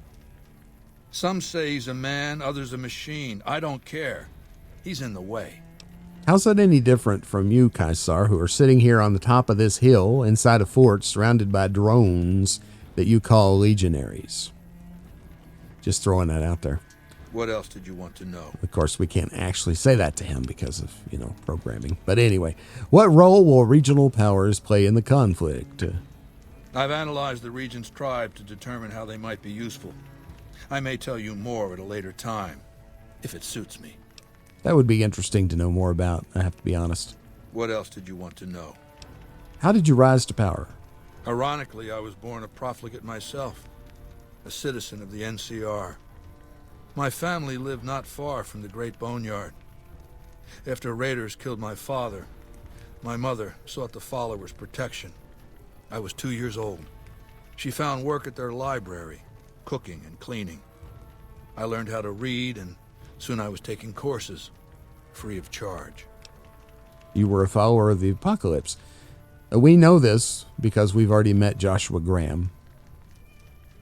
Some say he's a man, others a machine. I don't care. He's in the way. How's that any different from you, Caesar, who are sitting here on the top of this hill inside a fort surrounded by drones that you call legionaries? Just throwing that out there. What else did you want to know? Of course, we can't actually say that to him because of, programming. But anyway, what role will regional powers play in the conflict? I've analyzed the region's tribe to determine how they might be useful. I may tell you more at a later time, if it suits me. That would be interesting to know more about, I have to be honest. What else did you want to know? How did you rise to power? Ironically, I was born a profligate myself, a citizen of the NCR. My family lived not far from the Great Boneyard. After raiders killed my father, my mother sought the followers' protection. I was 2 years old. She found work at their library, cooking and cleaning. I learned how to read, and soon I was taking courses, free of charge. You were a follower of the apocalypse. We know this because we've already met Joshua Graham.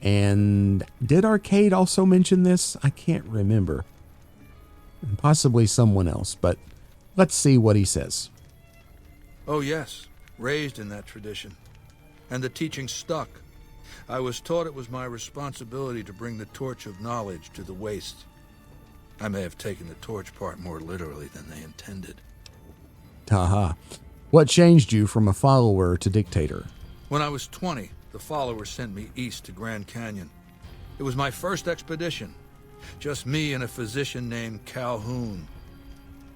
And did Arcade also mention this? I can't remember. And possibly someone else, but let's see what he says. Oh yes, raised in that tradition. And the teaching stuck. I was taught it was my responsibility to bring the torch of knowledge to the waste. I may have taken the torch part more literally than they intended. Taha. What changed you from a follower to dictator? When I was 20, the followers sent me east to Grand Canyon. It was my first expedition. Just me and a physician named Calhoun.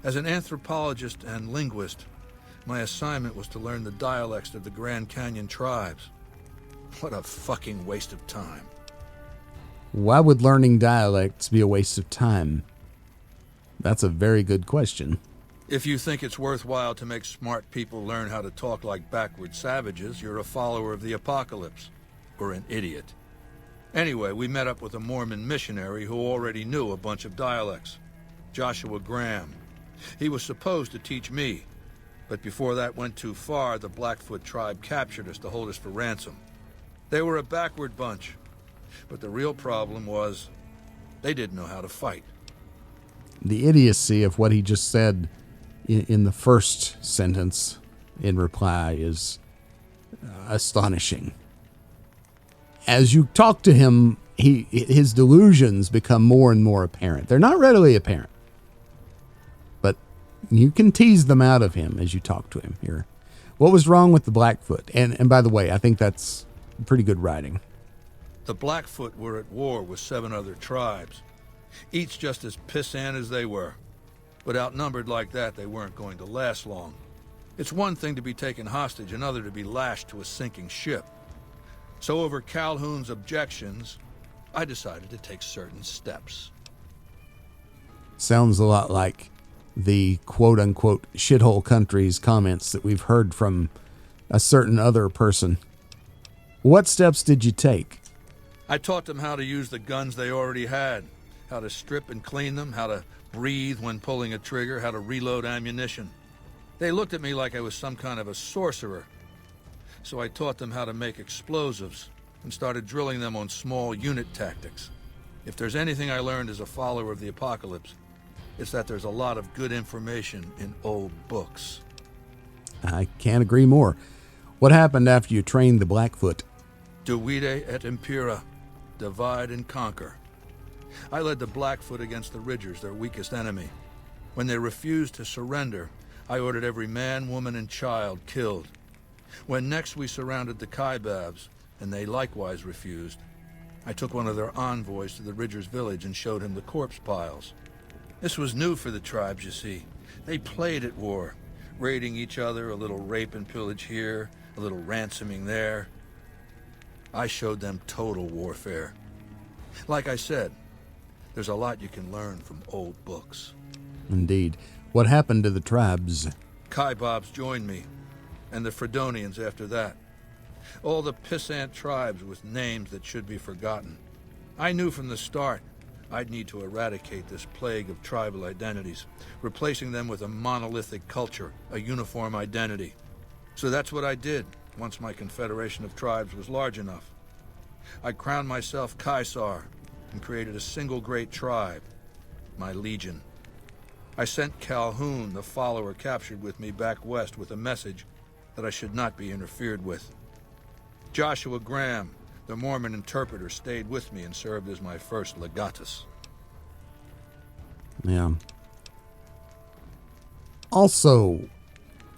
As an anthropologist and linguist, my assignment was to learn the dialects of the Grand Canyon tribes. What a fucking waste of time. Why would learning dialects be a waste of time? That's a very good question. If you think it's worthwhile to make smart people learn how to talk like backward savages, you're a follower of the apocalypse. Or an idiot. Anyway, we met up with a Mormon missionary who already knew a bunch of dialects. Joshua Graham. He was supposed to teach me. But before that went too far, the Blackfoot tribe captured us to hold us for ransom. They were a backward bunch. But the real problem was, they didn't know how to fight. The idiocy of what he just said in the first sentence in reply is astonishing. As you talk to him, his delusions become more and more apparent. They're not readily apparent, but You can tease them out of him as you talk to him here. What was wrong with the Blackfoot? And by the way, I think that's pretty good writing. The Blackfoot were at war with 7 other tribes, each just as pissant as they were. But outnumbered like that, they weren't going to last long. It's one thing to be taken hostage, another to be lashed to a sinking ship. So over Calhoun's objections, I decided to take certain steps. Sounds a lot like the quote-unquote shithole countries comments that we've heard from a certain other person. What steps did you take? I taught them how to use the guns they already had, how to strip and clean them, how to breathe when pulling a trigger, how to reload ammunition. They looked at me like I was some kind of a sorcerer. So I taught them how to make explosives and started drilling them on small unit tactics. If there's anything I learned as a follower of the apocalypse, it's that there's a lot of good information in old books. I can't agree more. What happened after you trained the Blackfoot? Divide et impera, divide and conquer. I led the Blackfoot against the Ridgers, their weakest enemy. When they refused to surrender, I ordered every man, woman, and child killed. When next we surrounded the Kaibabs, and they likewise refused, I took one of their envoys to the Ridgers' village and showed him the corpse piles. This was new for the tribes, you see. They played at war, raiding each other, a little rape and pillage here, a little ransoming there. I showed them total warfare. Like I said, there's a lot you can learn from old books. Indeed. What happened to the tribes? Kaibabs joined me, and the Fredonians after that. All the pissant tribes with names that should be forgotten. I knew from the start I'd need to eradicate this plague of tribal identities, replacing them with a monolithic culture, a uniform identity. So that's what I did once my confederation of tribes was large enough. I crowned myself Caesar and created a single great tribe, my legion. I sent Calhoun, the follower captured with me, back west with a message that I should not be interfered with. Joshua Graham, the Mormon interpreter, stayed with me and served as my first legatus. Yeah. Also,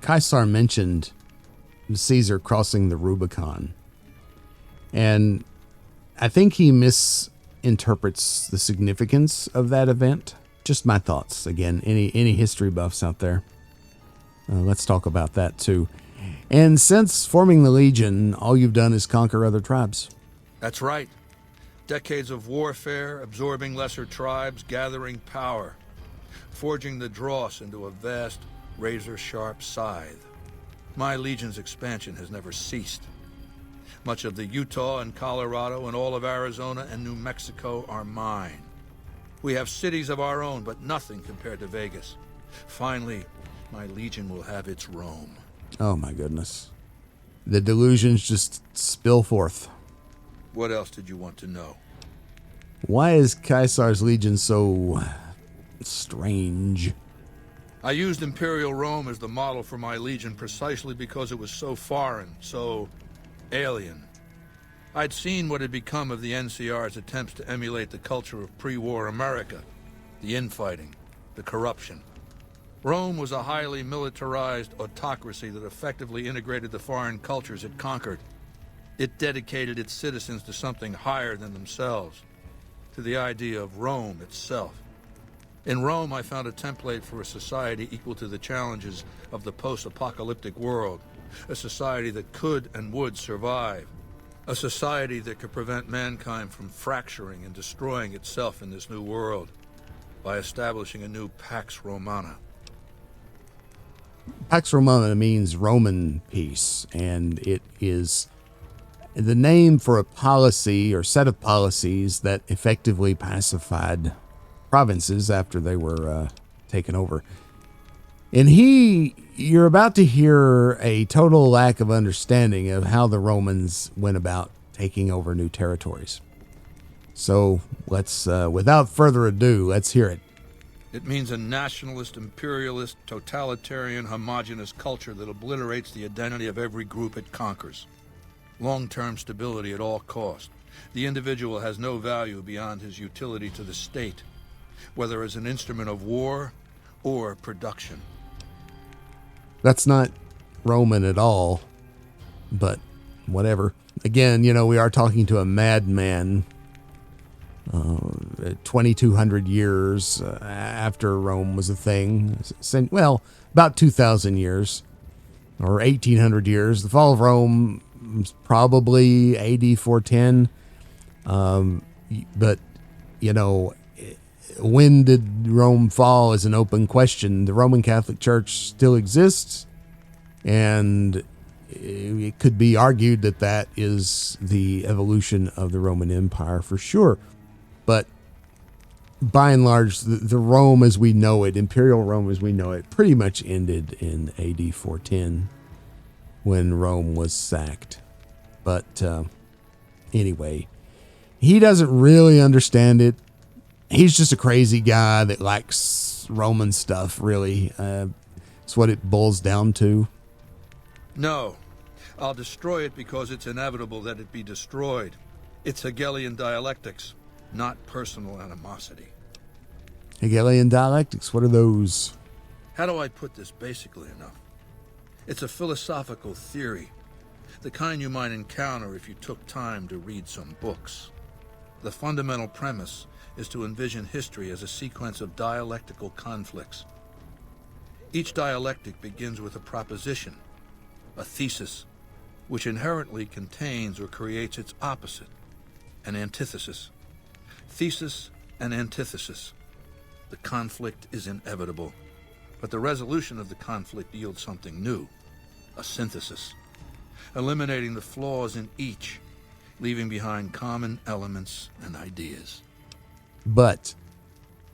Caesar mentioned Caesar crossing the Rubicon. And I think he misinterprets the significance of that event. Just my thoughts. Again, any history buffs out there? Let's talk about that too. And since forming the Legion, all you've done is conquer other tribes. That's right. Decades of warfare, absorbing lesser tribes, gathering power, forging the dross into a vast, razor-sharp scythe. My Legion's expansion has never ceased. Much of the Utah and Colorado and all of Arizona and New Mexico are mine. We have cities of our own, but nothing compared to Vegas. Finally, my Legion will have its Rome. Oh my goodness. The delusions just spill forth. What else did you want to know? Why is Caesar's Legion so strange? I used Imperial Rome as the model for my Legion precisely because it was so foreign, so alien. I'd seen what had become of the NCR's attempts to emulate the culture of pre-war America, the infighting, the corruption. Rome was a highly militarized autocracy that effectively integrated the foreign cultures it conquered. It dedicated its citizens to something higher than themselves, to the idea of Rome itself. In Rome, I found a template for a society equal to the challenges of the post-apocalyptic world, a society that could and would survive, a society that could prevent mankind from fracturing and destroying itself in this new world by establishing a new Pax Romana. Pax Romana means Roman peace, and it is the name for a policy or set of policies that effectively pacified provinces after they were taken over. And you're about to hear a total lack of understanding of how the Romans went about taking over new territories. So let's, without further ado, let's hear it. It means a nationalist, imperialist, totalitarian, homogenous culture that obliterates the identity of every group it conquers. Long-term stability at all cost. The individual has no value beyond his utility to the state, whether as an instrument of war or production. That's not Roman at all, but whatever. Again, we are talking to a madman 2,200 years after Rome was a thing. Well, about 2,000 years or 1,800 years. The fall of Rome was probably AD 410. But, when did Rome fall is an open question. The Roman Catholic Church still exists, and it could be argued that is the evolution of the Roman Empire for sure. But by and large, the Rome as we know it, Imperial Rome as we know it, pretty much ended in AD 410 when Rome was sacked. But anyway, he doesn't really understand it. He's just a crazy guy that likes Roman stuff, really. It's what it boils down to. No, I'll destroy it because it's inevitable that it be destroyed. It's Hegelian dialectics, not personal animosity. Hegelian dialectics, what are those? How do I put this basically enough? It's a philosophical theory, the kind you might encounter if you took time to read some books. The fundamental premise is to envision history as a sequence of dialectical conflicts. Each dialectic begins with a proposition, a thesis, which inherently contains or creates its opposite, an antithesis. Thesis and antithesis. The conflict is inevitable, but the resolution of the conflict yields something new, a synthesis, eliminating the flaws in each, leaving behind common elements and ideas. But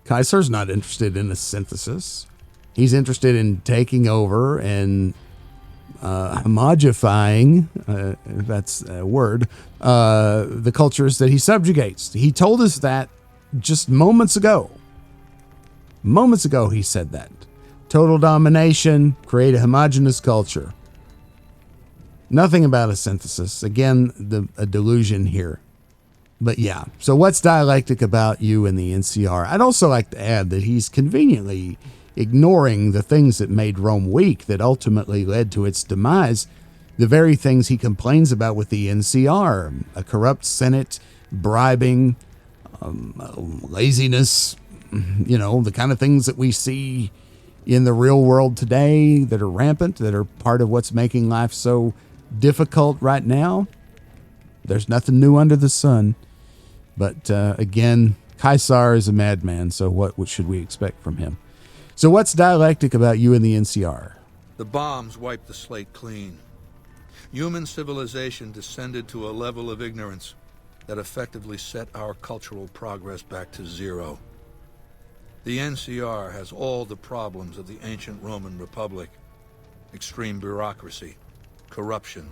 Kaiser's not interested in a synthesis. He's interested in taking over and homogifying, if that's a word, the cultures that he subjugates. He told us that just moments ago. Moments ago he said that. Total domination, create a homogeneous culture. Nothing about a synthesis. Again, a delusion here. But yeah, so what's dialectic about you and the NCR? I'd also like to add that he's conveniently ignoring the things that made Rome weak, that ultimately led to its demise, the very things he complains about with the NCR, a corrupt Senate, bribing, laziness, the kind of things that we see in the real world today that are rampant, that are part of what's making life so difficult right now. There's nothing new under the sun. But again, Kaiser is a madman, so what should we expect from him? So what's dialectic about you and the NCR? The bombs wiped the slate clean. Human civilization descended to a level of ignorance that effectively set our cultural progress back to zero. The NCR has all the problems of the ancient Roman Republic: extreme bureaucracy, corruption,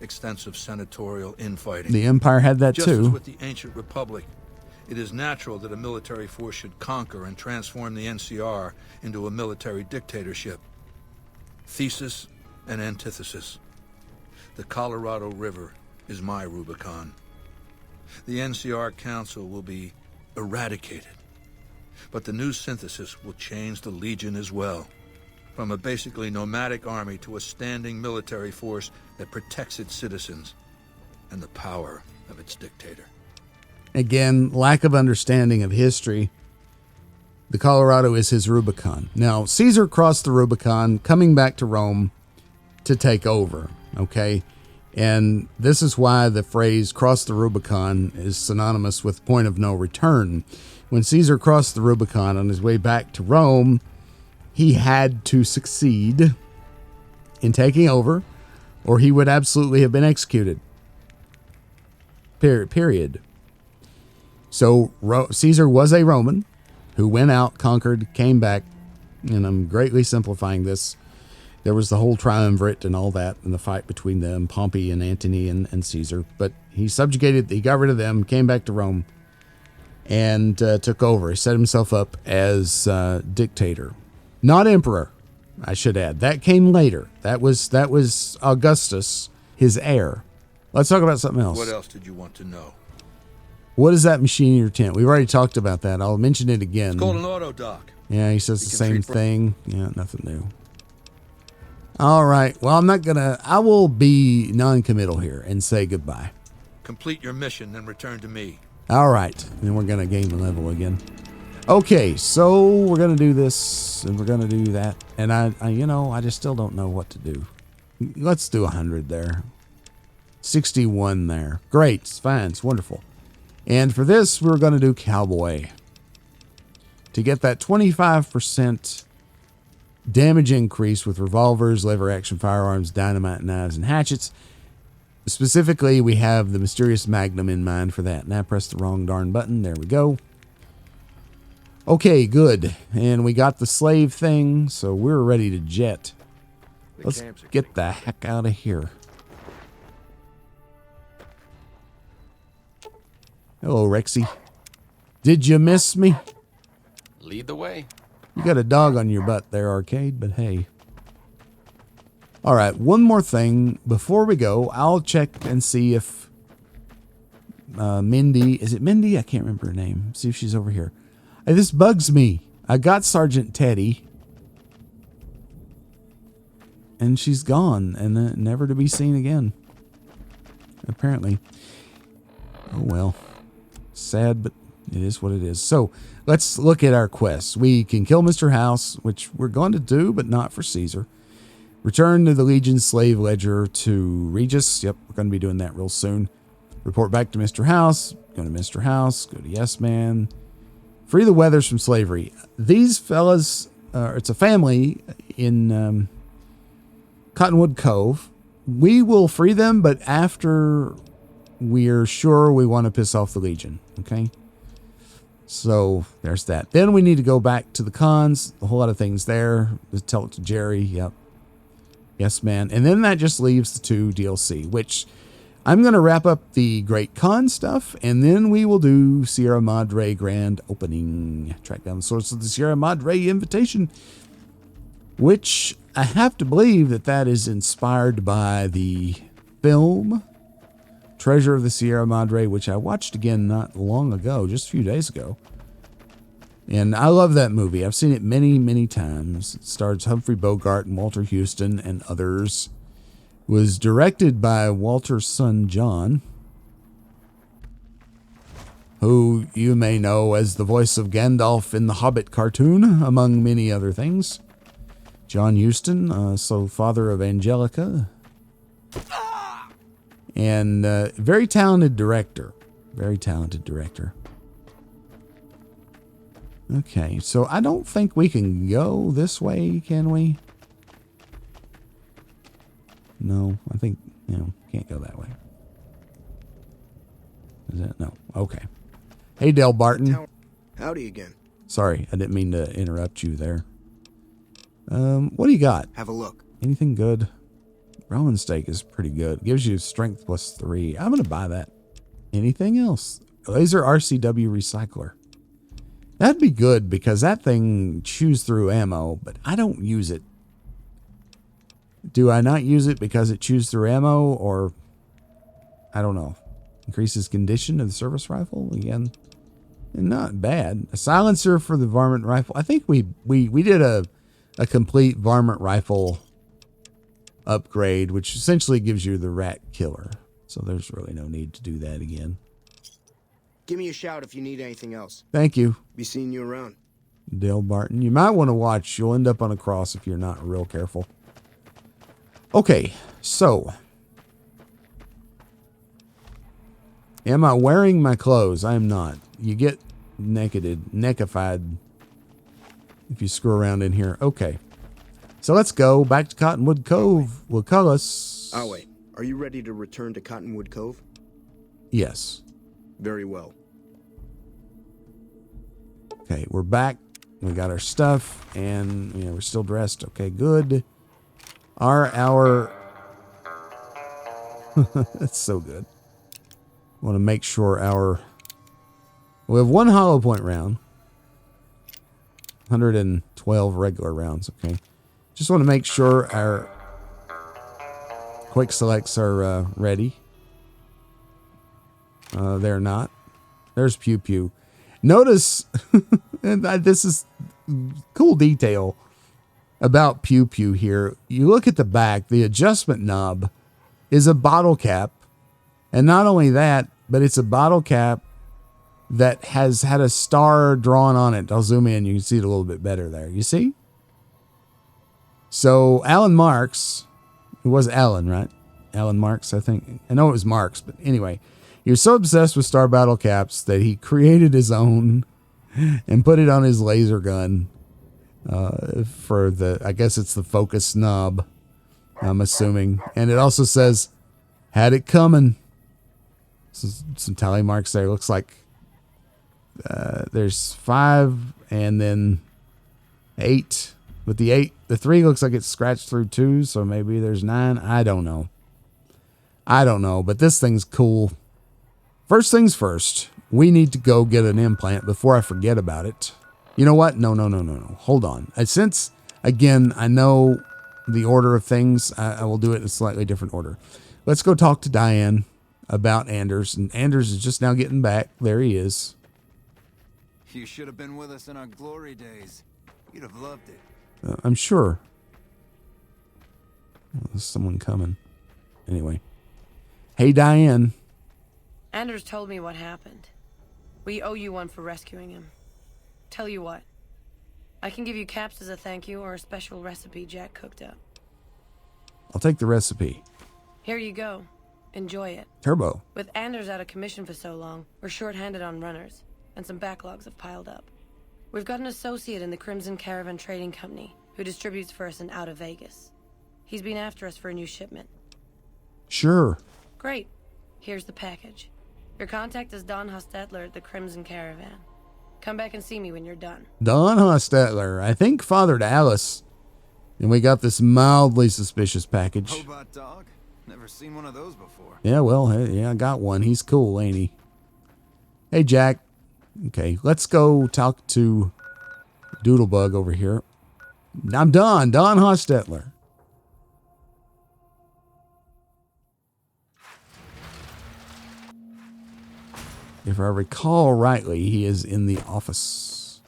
extensive senatorial infighting. The Empire had that Just too. as with the ancient Republic, it is natural that a military force should conquer and transform the NCR into a military dictatorship. Thesis and antithesis. The Colorado River is my Rubicon. The NCR Council will be eradicated, but the new synthesis will change the Legion as well. From a basically nomadic army to a standing military force that protects its citizens and the power of its dictator. Again, lack of understanding of history. The Colorado is his Rubicon. Now, Caesar crossed the Rubicon, coming back to Rome to take over, okay? And this is why the phrase cross the Rubicon is synonymous with point of no return. When Caesar crossed the Rubicon on his way back to Rome, he had to succeed in taking over, or he would absolutely have been executed. Period. So Caesar was a Roman who went out, conquered, came back, and I'm greatly simplifying this. There was the whole triumvirate and all that, and the fight between them, Pompey and Antony and Caesar. But he got rid of them, came back to Rome, and took over. He set himself up as dictator. Not emperor, I should add. That came later. That was Augustus, his heir. Let's talk about something else. What else did you want to know? What is that machine in your tent? We've already talked about that. I'll mention it again. It's called an autodock. Yeah, he says the same thing. Yeah, nothing new. All right. Well, I will be non-committal here and say goodbye. Complete your mission and return to me. All right. And we're going to gain the level again. Okay, so we're going to do this and we're going to do that. And I just still don't know what to do. Let's do 100 there. 61 there. Great. It's fine. It's wonderful. And for this, we're going to do cowboy. To get that 25% damage increase with revolvers, lever action firearms, dynamite, knives, and hatchets. Specifically, we have the mysterious Magnum in mind for that. And I pressed the wrong darn button. There we go. Okay, good. And we got the slave thing, so we're ready to jet. Let's get the heck out of here. Hello, Rexy. Did you miss me? Lead the way. You got a dog on your butt there, Arcade, but hey. All right, one more thing. Before we go, I'll check and see if Mindy... Is it Mindy? I can't remember her name. See if she's over here. Hey, this bugs me. I got Sergeant Teddy. And she's gone and never to be seen again. Apparently. Oh, well. Sad, but it is what it is. So, let's look at our quests. We can kill Mr. House, which we're going to do, but not for Caesar. Return to the Legion slave ledger to Regis. Yep, we're going to be doing that real soon. Report back to Mr. House. Go to Mr. House. Go to Yes Man. Free the Weathers from slavery. These fellas, it's a family in Cottonwood Cove. We will free them, but after we're sure we want to piss off the Legion. Okay? So there's that. Then we need to go back to the cons. A whole lot of things there. Just tell it to Jerry. Yep. Yes, man. And then that just leaves the 2 DLC, which I'm going to wrap up the Great Con stuff, and then we will do Sierra Madre Grand Opening. Track down the source of the Sierra Madre invitation, which I have to believe that is inspired by the film Treasure of the Sierra Madre, which I watched again not long ago, just a few days ago. And I love that movie. I've seen it many, many times. It stars Humphrey Bogart and Walter Houston and others. It was directed by Walter's son, John, who you may know as the voice of Gandalf in the Hobbit cartoon, among many other things. John Huston, so father of Angelica. And very talented director. Very talented director. Okay, so I don't think we can go this way, can we? No, I think, can't go that way. Is that? No. Okay. Hey, Del Barton. Howdy again. Sorry, I didn't mean to interrupt you there. What do you got? Have a look. Anything good? Rowan steak is pretty good. Gives you strength +3. I'm going to buy that. Anything else? Laser RCW recycler. That'd be good because that thing chews through ammo, but I don't use it. Do I not use it because it chews through ammo, or I don't know. Increases condition of the service rifle again. Not bad. A silencer for the varmint rifle. I think we did a complete varmint rifle upgrade, which essentially gives you the rat killer. So there's really no need to do that again. Give me a shout if you need anything else. Thank you. Be seeing you around. Dale Barton. You might want to watch. You'll end up on a cross if you're not real careful. Okay, so. Am I wearing my clothes? I am not. You get neckified if you screw around in here. Okay. So let's go back to Cottonwood Cove. Will call us. Oh, wait. Are you ready to return to Cottonwood Cove? Yes. Very well. Okay, we're back. We got our stuff, and we're still dressed. Okay, good. Our that's so good. Want to make sure we have 1 hollow point round, 112 regular rounds. Okay, just want to make sure our quick selects are ready. They're not. There's Pew Pew. Notice, and this is cool detail about Pew Pew here. You look at the back, the adjustment knob is a bottle cap. And not only that, but it's a bottle cap that has had a star drawn on it. I'll zoom in. You can see it a little bit better there. You see? So Alan Marks, it was Alan, right? Alan Marks, I think. I know it was Marks, but anyway, he was so obsessed with star bottle caps that he created his own and put it on his laser gun for the, I guess it's the focus knob, I'm assuming. And it also says, had it coming. So some tally marks there. Looks like there's 5 and then 8. But the 3 looks like it's scratched through 2, so maybe there's 9. I don't know. But this thing's cool. First things first, we need to go get an implant before I forget about it. You know what? No. Hold on. Since, again, I know the order of things, I will do it in a slightly different order. Let's go talk to Diane about Anders. And Anders is just now getting back. There he is. You should have been with us in our glory days. You'd have loved it. I'm sure. There's someone coming. Anyway. Hey, Diane. Anders told me what happened. We owe you one for rescuing him. Tell you what. I can give you caps as a thank you or a special recipe Jack cooked up. I'll take the recipe. Here you go. Enjoy it. Turbo. With Anders out of commission for so long, we're short-handed on runners, and some backlogs have piled up. We've got an associate in the Crimson Caravan Trading Company who distributes for us and out of Vegas. He's been after us for a new shipment. Sure. Great. Here's the package. Your contact is Don Hostetler at the Crimson Caravan. Come back and see me when you're done. Don Hostetler, I think fathered Alice. And we got this mildly suspicious package. Robot dog? Never seen one of those before. Yeah, well, hey, yeah, I got one. He's cool, ain't he? Hey, Jack. Okay, let's go talk to Doodlebug over here. I'm Don Hostetler. If I recall rightly, he is in the office.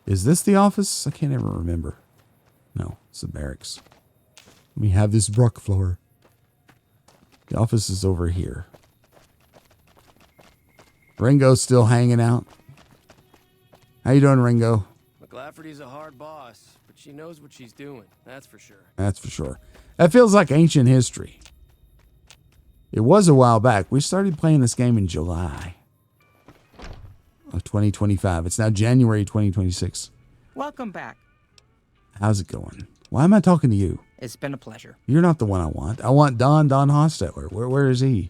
Is this the office? I can't ever remember. No, it's the barracks. We have this Brook floor. The office is over here. Ringo's still hanging out. How you doing, Ringo? McLafferty's a hard boss, but she knows what she's doing. That's for sure. That's for sure. That feels like ancient history. It was a while back. We started playing this game in July of 2025. It's now January 2026. Welcome back. How's it going? Why am I talking to you? It's been a pleasure. You're not the one I want. I want Don Hostetler. Where is he?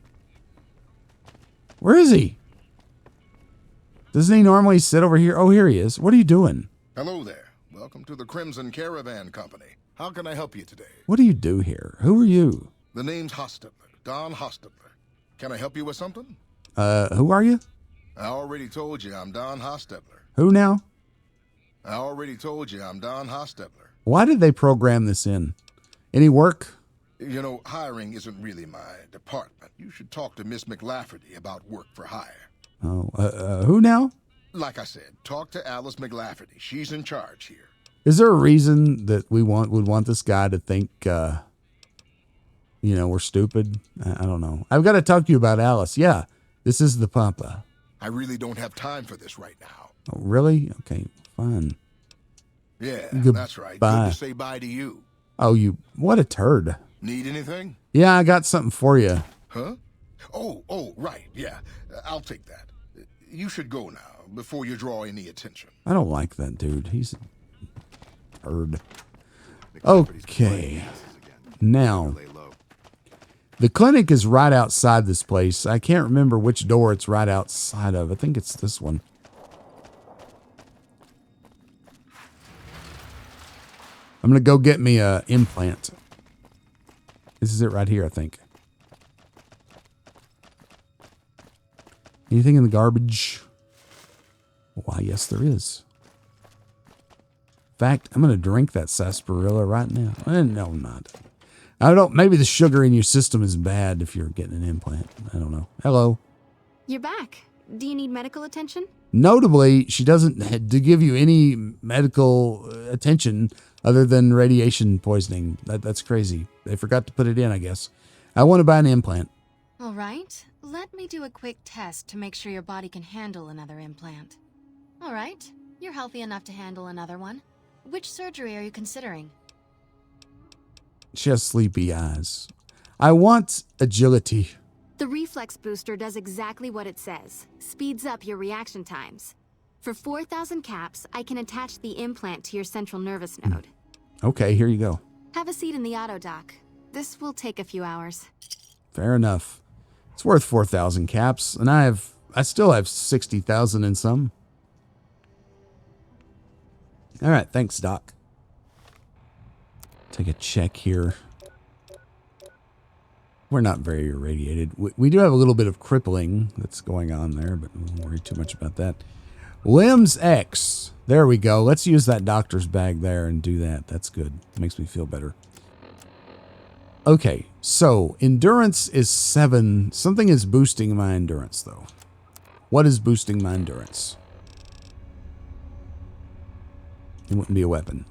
Where is he? Doesn't he normally sit over here? Oh, here he is. What are you doing? Hello there. Welcome to the Crimson Caravan Company. How can I help you today? What do you do here? Who are you? The name's Hostetler. Don Hostetler. Can I help you with something? Who are you? I already told you I'm Don Hostetler. Who now? I already told you I'm Don Hostetler. Why did they program this in? Any work? You know, hiring isn't really my department. You should talk to Miss McLafferty about work for hire. Oh, who now? Like I said, talk to Alice McLafferty. She's in charge here. Is there a reason that we would want this guy to think, we're stupid? I don't know. I've got to talk to you about Alice. Yeah, this is the Pampa. I really don't have time for this right now. Oh, really? Okay, fine. Yeah, Goodbye. That's right. Good to say bye to you. Oh, what a turd. Need anything? Yeah, I got something for you. Huh? Oh, right. Yeah, I'll take that. You should go now, before you draw any attention. I don't like that dude. He's a turd. Okay. Now, the clinic is right outside this place. I can't remember which door it's right outside of. I think it's this one. I'm going to go get me a implant. This is it right here, I think. Anything in the garbage? Why, yes, there is. In fact, I'm going to drink that sarsaparilla right now. No, I'm not. Maybe the sugar in your system is bad if you're getting an implant. I don't know. Hello. You're back. Do you need medical attention? Notably, she doesn't to give you any medical attention other than radiation poisoning. That's crazy. They forgot to put it in, I guess. I want to buy an implant. All right. Let me do a quick test to make sure your body can handle another implant. All right. You're healthy enough to handle another one. Which surgery are you considering? She has sleepy eyes. I want agility. The reflex booster does exactly what it says. Speeds up your reaction times. For 4,000 caps, I can attach the implant to your central nervous node. Okay, here you go. Have a seat in the auto dock. This will take a few hours. Fair enough. It's worth 4,000 caps, and I still have 60,000 in some. All right, thanks, Doc. Take a check here. We're not very irradiated. We do have a little bit of crippling that's going on there, but we won't worry too much about that. Limbs X. There we go. Let's use that doctor's bag there and do that. That's good. Makes me feel better. Okay, so endurance is 7. Something is boosting my endurance, though. What is boosting my endurance? It wouldn't be a weapon.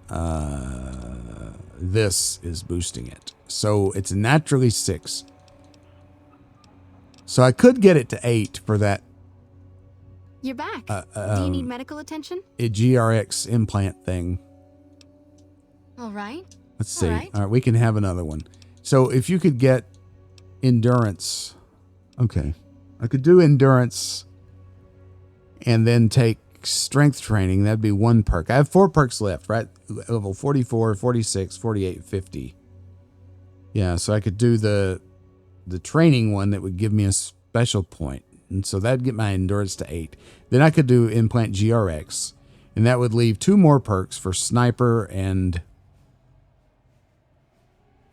This is boosting it. So it's naturally 6. So I could get it to 8 for that. You're back. Do you need medical attention? A GRX implant thing. All right. Let's see. All right, we can have another one. So if you could get endurance. Okay. I could do endurance and then take strength training. That'd be 1 perk. I have 4 perks left, right? Level 44, 46, 48, 50. Yeah, so I could do the training one that would give me a special point. And so that'd get my endurance to 8. Then I could do implant GRX. And that would leave 2 more perks for sniper and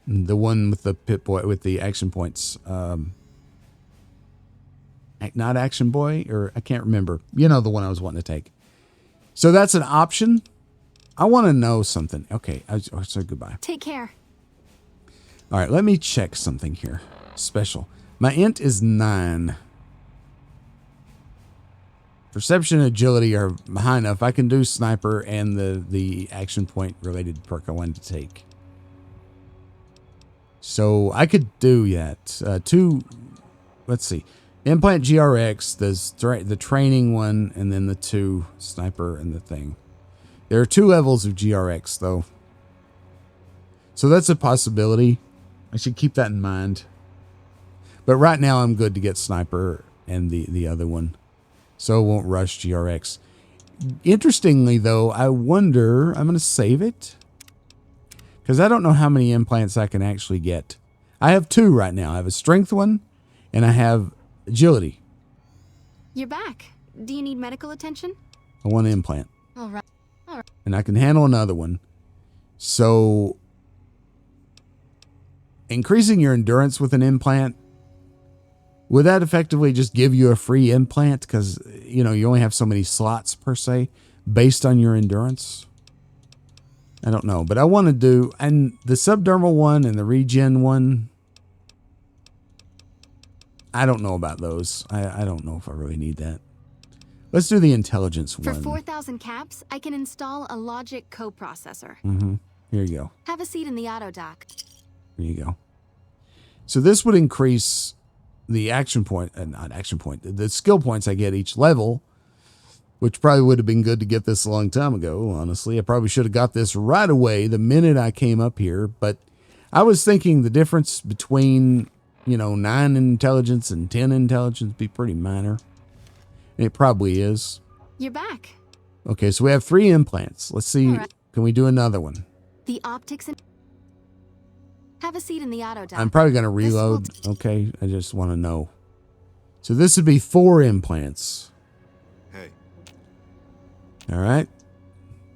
the one with the pit boy with the action points. Not action boy, or I can't remember. You know, the one I was wanting to take. So that's an option. I want to know something. Okay, I said goodbye. Take care. All right, let me check something here. Special. My int is 9. Perception and agility are high enough. I can do sniper and the action point related perk I wanted to take. So I could do that. 2, let's see. Implant GRX, there's the training one, and then the 2 sniper and the thing. There are 2 levels of GRX, though. So that's a possibility. I should keep that in mind. But right now I'm good to get sniper and the other one. So it won't rush GRX. Interestingly, though, I wonder, I'm going to save it. Because I don't know how many implants I can actually get. I have 2 right now. I have a strength one, and I have agility. You're back. Do you need medical attention? I want an implant. All right. All right. And I can handle another one. So increasing your endurance with an implant, would that effectively just give you a free implant? Because, you know, you only have so many slots per se based on your endurance. I don't know, but I want to do, and the subdermal one and the regen one, I don't know about those. I don't know if I really need that. Let's do the intelligence For one. 4,000 caps, I can install a logic coprocessor. Here you go. Have a seat in the auto dock. There you go. So this would increase the action point, not action point, the skill points I get each level, which probably would have been good to get this a long time ago, honestly. I probably should have got this right away the minute I came up here, but I was thinking the difference between, you know, 9 intelligence and 10 intelligence would be pretty minor. And it probably is. You're back. Okay, so we have 3 implants. Let's see, can we do another one? The optics and... Have a seat in the auto dock. I'm probably going to reload. Okay, I just want to know. So this would be 4 implants. Hey. All right.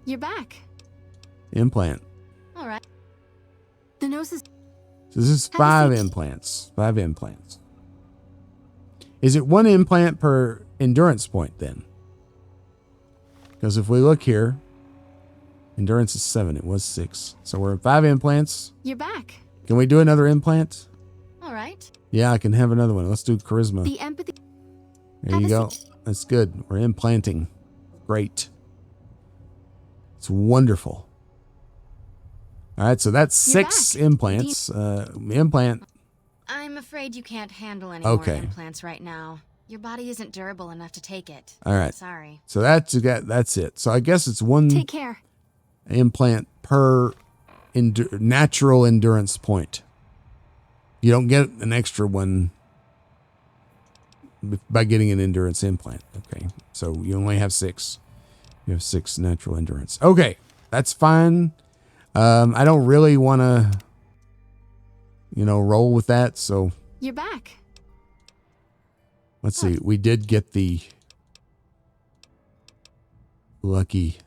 You're back. Implant. All right. The nose is... So this is 5 implants. 5 implants. Is it 1 implant per endurance point then? Because if we look here, endurance is 7. It was 6. So we're at 5 implants. You're back. Can we do another implant? All right. Yeah, I can have another one. Let's do charisma. The empathy... There you go. That's good. We're implanting. Great. It's wonderful. All right, so that's You're 6 back. implants. Implant. I'm afraid you can't handle any more Okay. implants right now. Your body isn't durable enough to take it. All right. Sorry. So that's it. So I guess it's 1 Take care. implant per natural endurance point. You don't get an extra one by getting an endurance implant. Okay. So you only have 6. You have 6 natural endurance. Okay. That's fine. I don't really want to, roll with that. So You're back. let's see. We did get the lucky.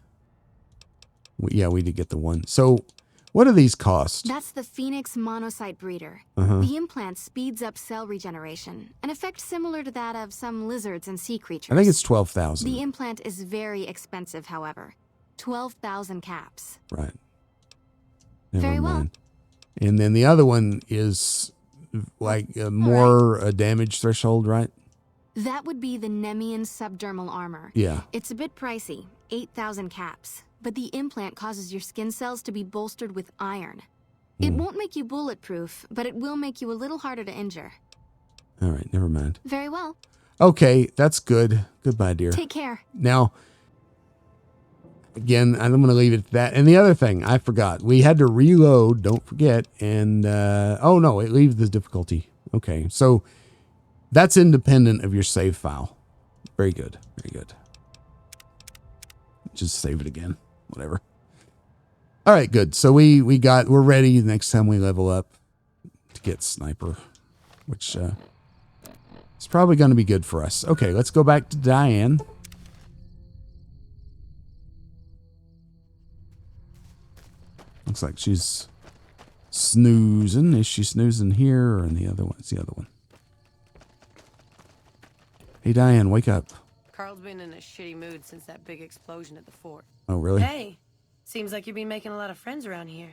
We did get the one. So what do these cost? That's the Phoenix monocyte breeder. Uh-huh. The implant speeds up cell regeneration, an effect similar to that of some lizards and sea creatures. I think it's 12,000. The implant is very expensive, however. 12,000 caps. Right. Very well. mind. And then the other one is like more damage threshold, right? That would be the Nemean subdermal armor. Yeah. It's a bit pricey, 8,000 caps, but the implant causes your skin cells to be bolstered with iron. It won't make you bulletproof, but it will make you a little harder to injure. All right, never mind. Very well. Okay, that's good. Goodbye, dear. Take care. Now, again, I'm going to leave it at that. And the other thing, I forgot. We had to reload, don't forget. And, oh no, it leaves the difficulty. Okay, so that's independent of your save file. Very good, very good. Just save it again, whatever. All right, good. So we're ready next time we level up to get sniper, which is probably going to be good for us. Okay, let's go back to Diane. Looks like she's snoozing. Is she snoozing here or in the other one? It's the other one. Hey, Diane, wake up. Carl's been in a shitty mood since that big explosion at the fort. Oh, really? Hey, seems like you've been making a lot of friends around here.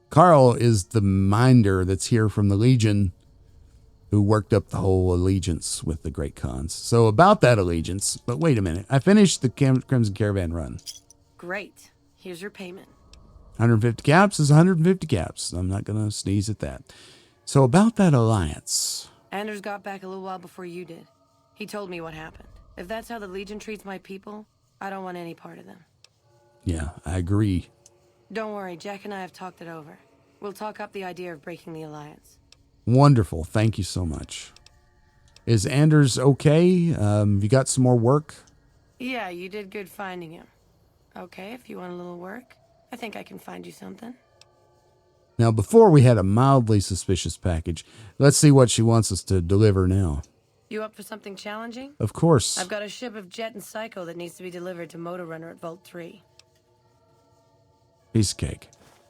Carl is the minder that's here from the Legion who worked up the whole allegiance with the Great Khans. So about that allegiance, but wait a minute. I finished the Crimson Caravan run. Great. Here's your payment. 150 caps is 150 caps. I'm not going to sneeze at that. So about that alliance. Anders got back a little while before you did. He told me what happened. If that's how the Legion treats my people, I don't want any part of them. Yeah, I agree. Don't worry, Jack and I have talked it over. We'll talk up the idea of breaking the alliance. Wonderful. Thank you so much. Is Anders okay? Have you got some more work? Yeah, you did good finding him. Okay, if you want a little work, I think I can find you something. Now, before we had a mildly suspicious package. Let's see what she wants us to deliver now. You up for something challenging? Of course. I've got a ship of Jet and Psycho that needs to be delivered to Motor Runner at Vault 3. Piece of cake.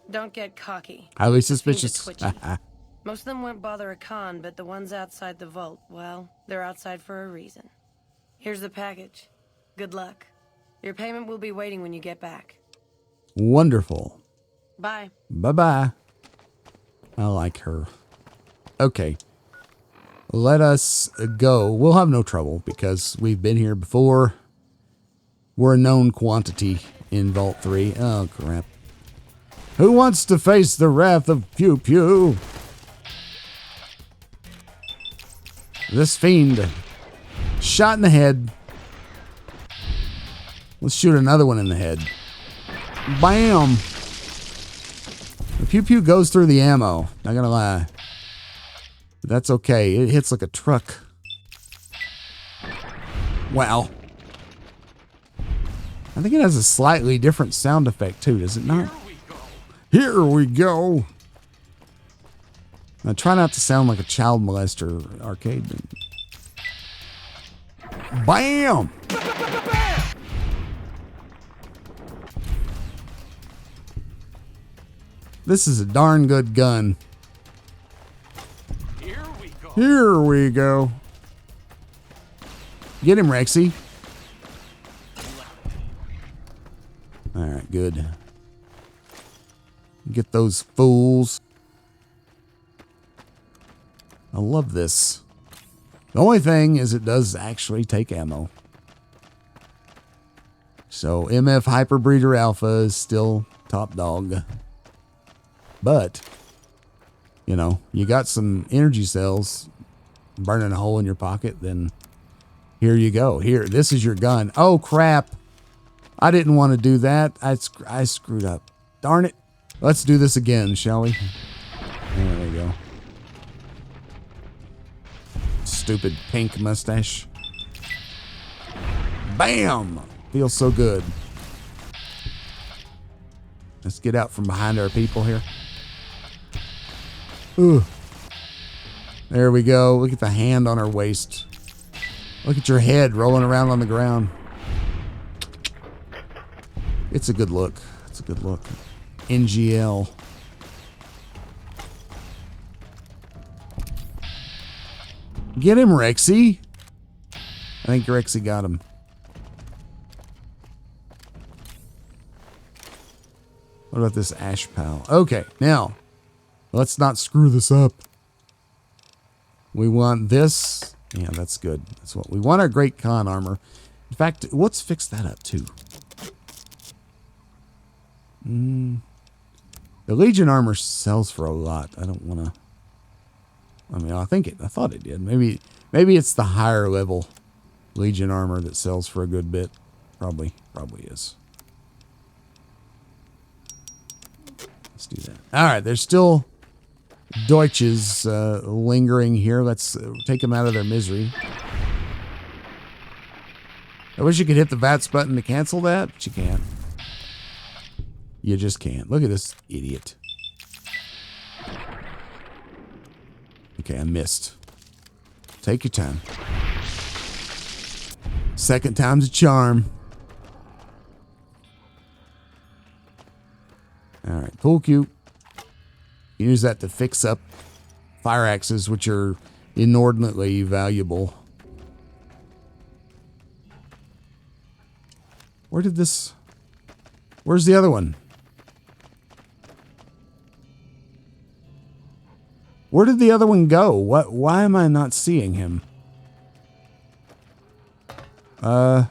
Don't get cocky. Highly These things are suspicious. twitchy. Most of them won't bother a con, but the ones outside the vault, well, they're outside for a reason. Here's the package. Good luck. Your payment will be waiting when you get back. Wonderful. Bye. Bye-bye. I like her. Okay. Let us go. We'll have no trouble because we've been here before. We're a known quantity in Vault 3. Oh, crap. Who wants to face the wrath of Pew Pew? This fiend. Shot in the head. Let's shoot another one in the head. Bam! The Pew Pew goes through the ammo. Not gonna lie. But that's okay. It hits like a truck. Wow. I think it has a slightly different sound effect too, does it not? Here we go. Now try not to sound like a child molester arcade. Bam! This is a darn good gun. Here we go. Get him, Rexy. All right, good. Get those fools. I love this. The only thing is it does actually take ammo. So MF Hyperbreeder Alpha is still top dog. But, you know, you got some energy cells burning a hole in your pocket, then here you go. Here, this is your gun. Oh, crap. I didn't want to do that. I screwed up. Darn it. Let's do this again, shall we? There we go. Stupid pink mustache. Bam! Feels so good. Let's get out from behind our people here. Ooh. There we go. Look at the hand on her waist. Look at your head rolling around on the ground. It's a good look. It's a good look. NGL. Get him, Rexy. I think Rexy got him. What about this ash pile? Okay, now, let's not screw this up. We want this. Yeah, that's good. That's what we want, our Great Khan armor. In fact, let's fix that up too. The Legion armor sells for a lot. I don't want to. I mean, I thought it did. Maybe it's the higher level Legion armor that sells for a good bit. Probably is. Let's do that. All right, there's still Deutsches lingering here. Let's take them out of their misery. I wish you could hit the VATS button to cancel that, but you can't. You just can't. Look at this idiot. Okay, I missed. Take your time. Second time's a charm. All right, pool cue. You use that to fix up fire axes, which are inordinately valuable. Where's the other one? Where did the other one go? Why am I not seeing him? Don't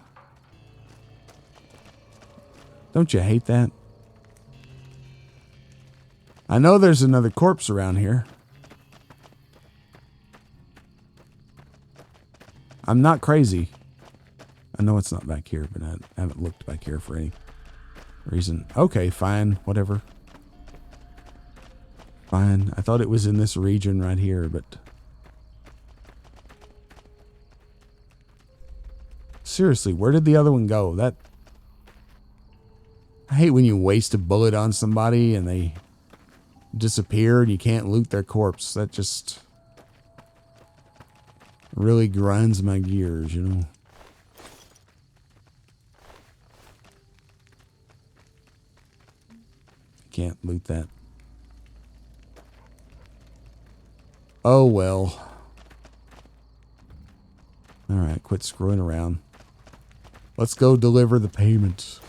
you hate that? I know there's another corpse around here. I'm not crazy. I know it's not back here, but I haven't looked back here for any reason. Okay, fine. Whatever. Fine. I thought it was in this region right here, but... Seriously, where did the other one go? I hate when you waste a bullet on somebody and they disappear and you can't loot their corpse. That just really grinds my gears, you know? Can't loot that. Oh, well. All right, quit screwing around. Let's go deliver the payment.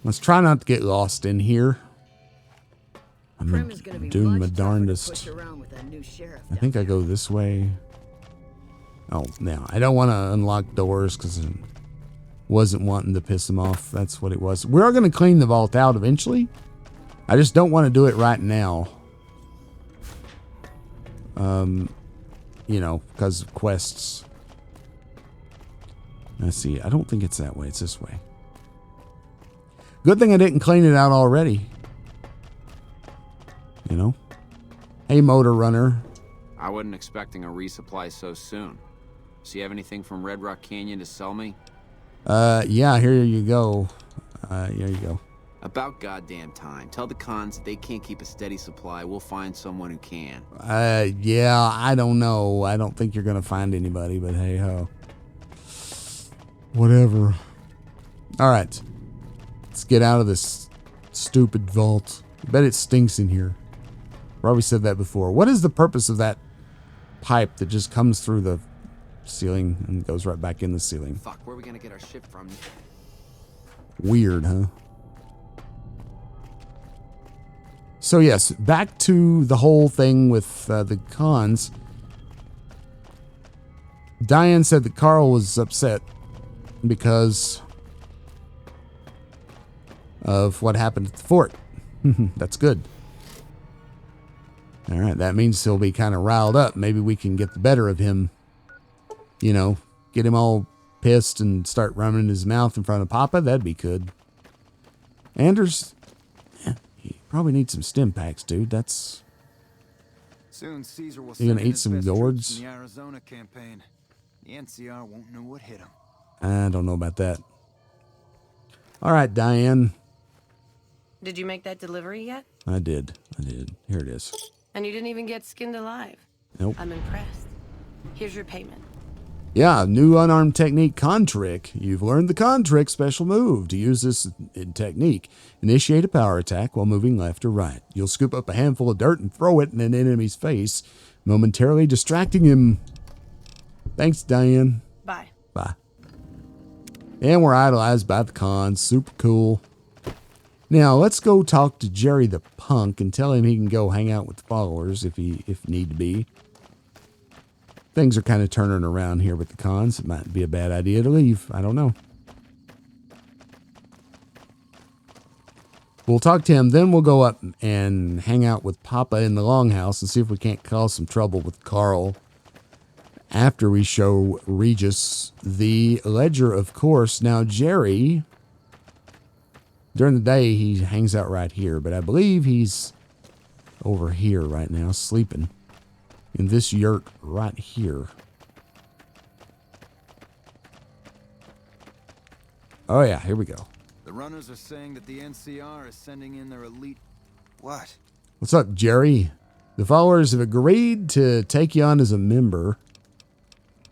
Let's try not to get lost in here. I'm doing my darndest. I think I go this way. Oh, now I don't want to unlock doors because I wasn't wanting to piss them off. That's what it was. We're going to clean the vault out eventually. I just don't want to do it right now. You know, because of quests. Let's see. I don't think it's that way. It's this way. Good thing I didn't clean it out already. You know? Hey, Motor Runner. I wasn't expecting a resupply so soon. So you have anything from Red Rock Canyon to sell me? Yeah, here you go. Here you go. About goddamn time. Tell the cons that they can't keep a steady supply. We'll find someone who can. Yeah, I don't know. I don't think you're going to find anybody, but hey ho. Whatever. All right. Let's get out of this stupid vault. I bet it stinks in here. Probably said that before. What is the purpose of that pipe that just comes through the ceiling and goes right back in the ceiling? Fuck, where are we going to get our ship from? Weird, huh? So yes, back to the whole thing with the cons. Diane said that Carl was upset because of what happened at the fort. That's good. All right, that means he'll be kind of riled up. Maybe we can get the better of him. You know, get him all pissed and start running his mouth in front of Papa. That'd be good. Anders, he probably needs some stim packs, dude. That's... Soon Caesar will You gonna send eat his some best troops gourds? in the Arizona campaign. The NCR won't know what hit him. I don't know about that. All right, Diane. Did you make that delivery yet? I did. Here it is. And you didn't even get skinned alive. Nope. I'm impressed. Here's your payment. Yeah, new unarmed technique con trick. You've learned the con trick special move. To use this technique, initiate a power attack while moving left or right. You'll scoop up a handful of dirt and throw it in an enemy's face, momentarily distracting him. Thanks, Diane. Bye. Bye. And we're idolized by the cons. Super cool. Now, let's go talk to Jerry the punk and tell him he can go hang out with the followers if need to be. Things are kind of turning around here with the cons. It might be a bad idea to leave. I don't know. We'll talk to him, then we'll go up and hang out with Papa in the longhouse and see if we can't cause some trouble with Carl after we show Regis the ledger, of course. Now, Jerry, during the day, he hangs out right here, but I believe he's over here right now, sleeping in this yurt right here. Oh, yeah, here we go. The runners are saying that the NCR is sending in their elite... What? What's up, Jerry? The followers have agreed to take you on as a member.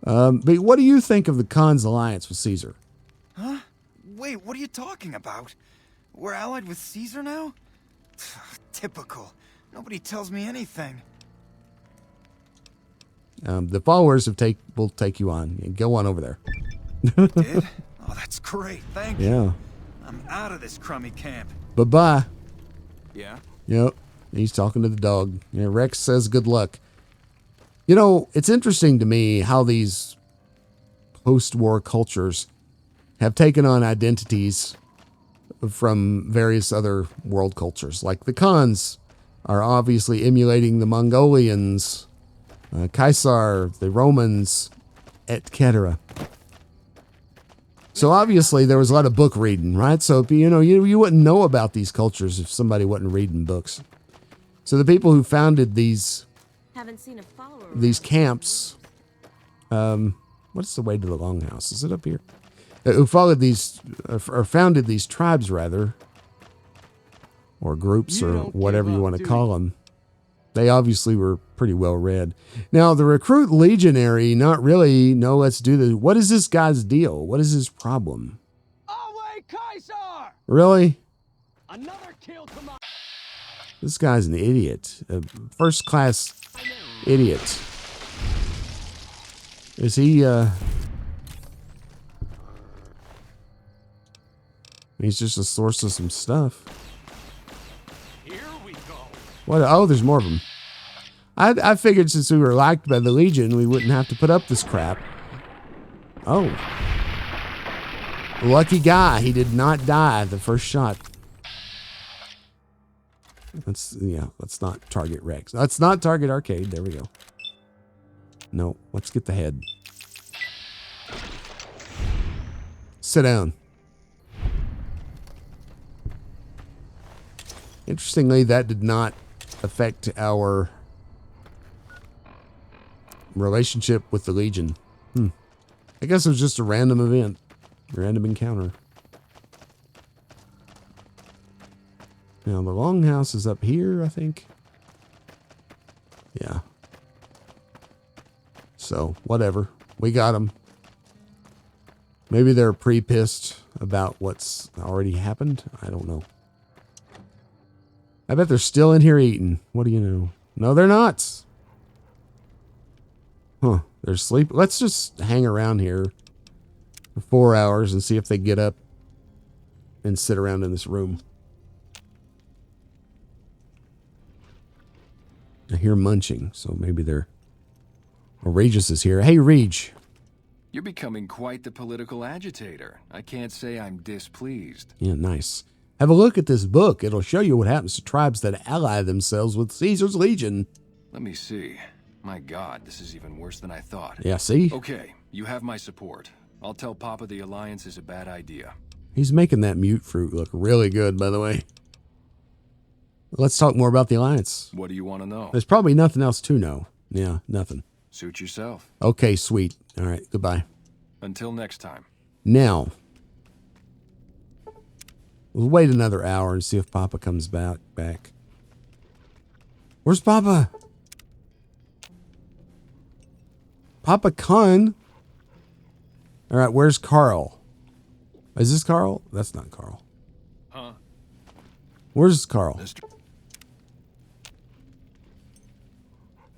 But what do you think of the Khan's alliance with Caesar? Huh? Wait, what are you talking about? We're allied with Caesar now? Typical. Nobody tells me anything. The followers will take you on. Go on over there. Did? Oh, that's great. Thank you. Yeah. I'm out of this crummy camp. Bye-bye. Yeah? Yep. He's talking to the dog. Yeah, Rex says good luck. You know, it's interesting to me how these post-war cultures have taken on identities from various other world cultures. Like the Khans are obviously emulating the Mongolians, Caesar, the Romans, etc. So obviously there was a lot of book reading, right? So, you know, you wouldn't know about these cultures if somebody wasn't reading books. So the people who founded these camps, what's the way to the longhouse? Is it up here? Who followed these, or founded these tribes, rather, or groups, or whatever you want to call them. They obviously were pretty well read. Now, the recruit legionary, not really. No, let's do this. What is this guy's deal? What is his problem? Really? Another kill to my... This guy's an idiot. A first-class idiot. Is he, he's just a source of some stuff. Here we go. What? Oh, there's more of them. I figured since we were liked by the Legion, we wouldn't have to put up this crap. Oh. Lucky guy. He did not die the first shot. Let's not target Rex. Let's not target Arcade. There we go. No, let's get the head. Sit down. Interestingly, that did not affect our relationship with the Legion. I guess it was just a random event. Random encounter. Now, the longhouse is up here, I think. Yeah. So, whatever. We got them. Maybe they're pre-pissed about what's already happened. I don't know. I bet they're still in here eating. What do you know? No, they're not. Huh. They're asleep. Let's just hang around here for 4 hours and see if they get up and sit around in this room. I hear munching, so maybe they're... Oh, Regis is here. Hey, Reg. You're becoming quite the political agitator. I can't say I'm displeased. Yeah, nice. Have a look at this book. It'll show you what happens to tribes that ally themselves with Caesar's legion. Let me see. My God, this is even worse than I thought. Yeah, see? Okay, you have my support. I'll tell Papa the alliance is a bad idea. He's making that mute fruit look really good, by the way. Let's talk more about the alliance. What do you want to know? There's probably nothing else to know. Yeah, nothing. Suit yourself. Okay, sweet. All right, goodbye. Until next time. Now, we'll wait another hour and see if Papa comes back. Where's Papa? Papa Khan? All right, where's Carl? Is this Carl? That's not Carl. Huh? Where's Carl?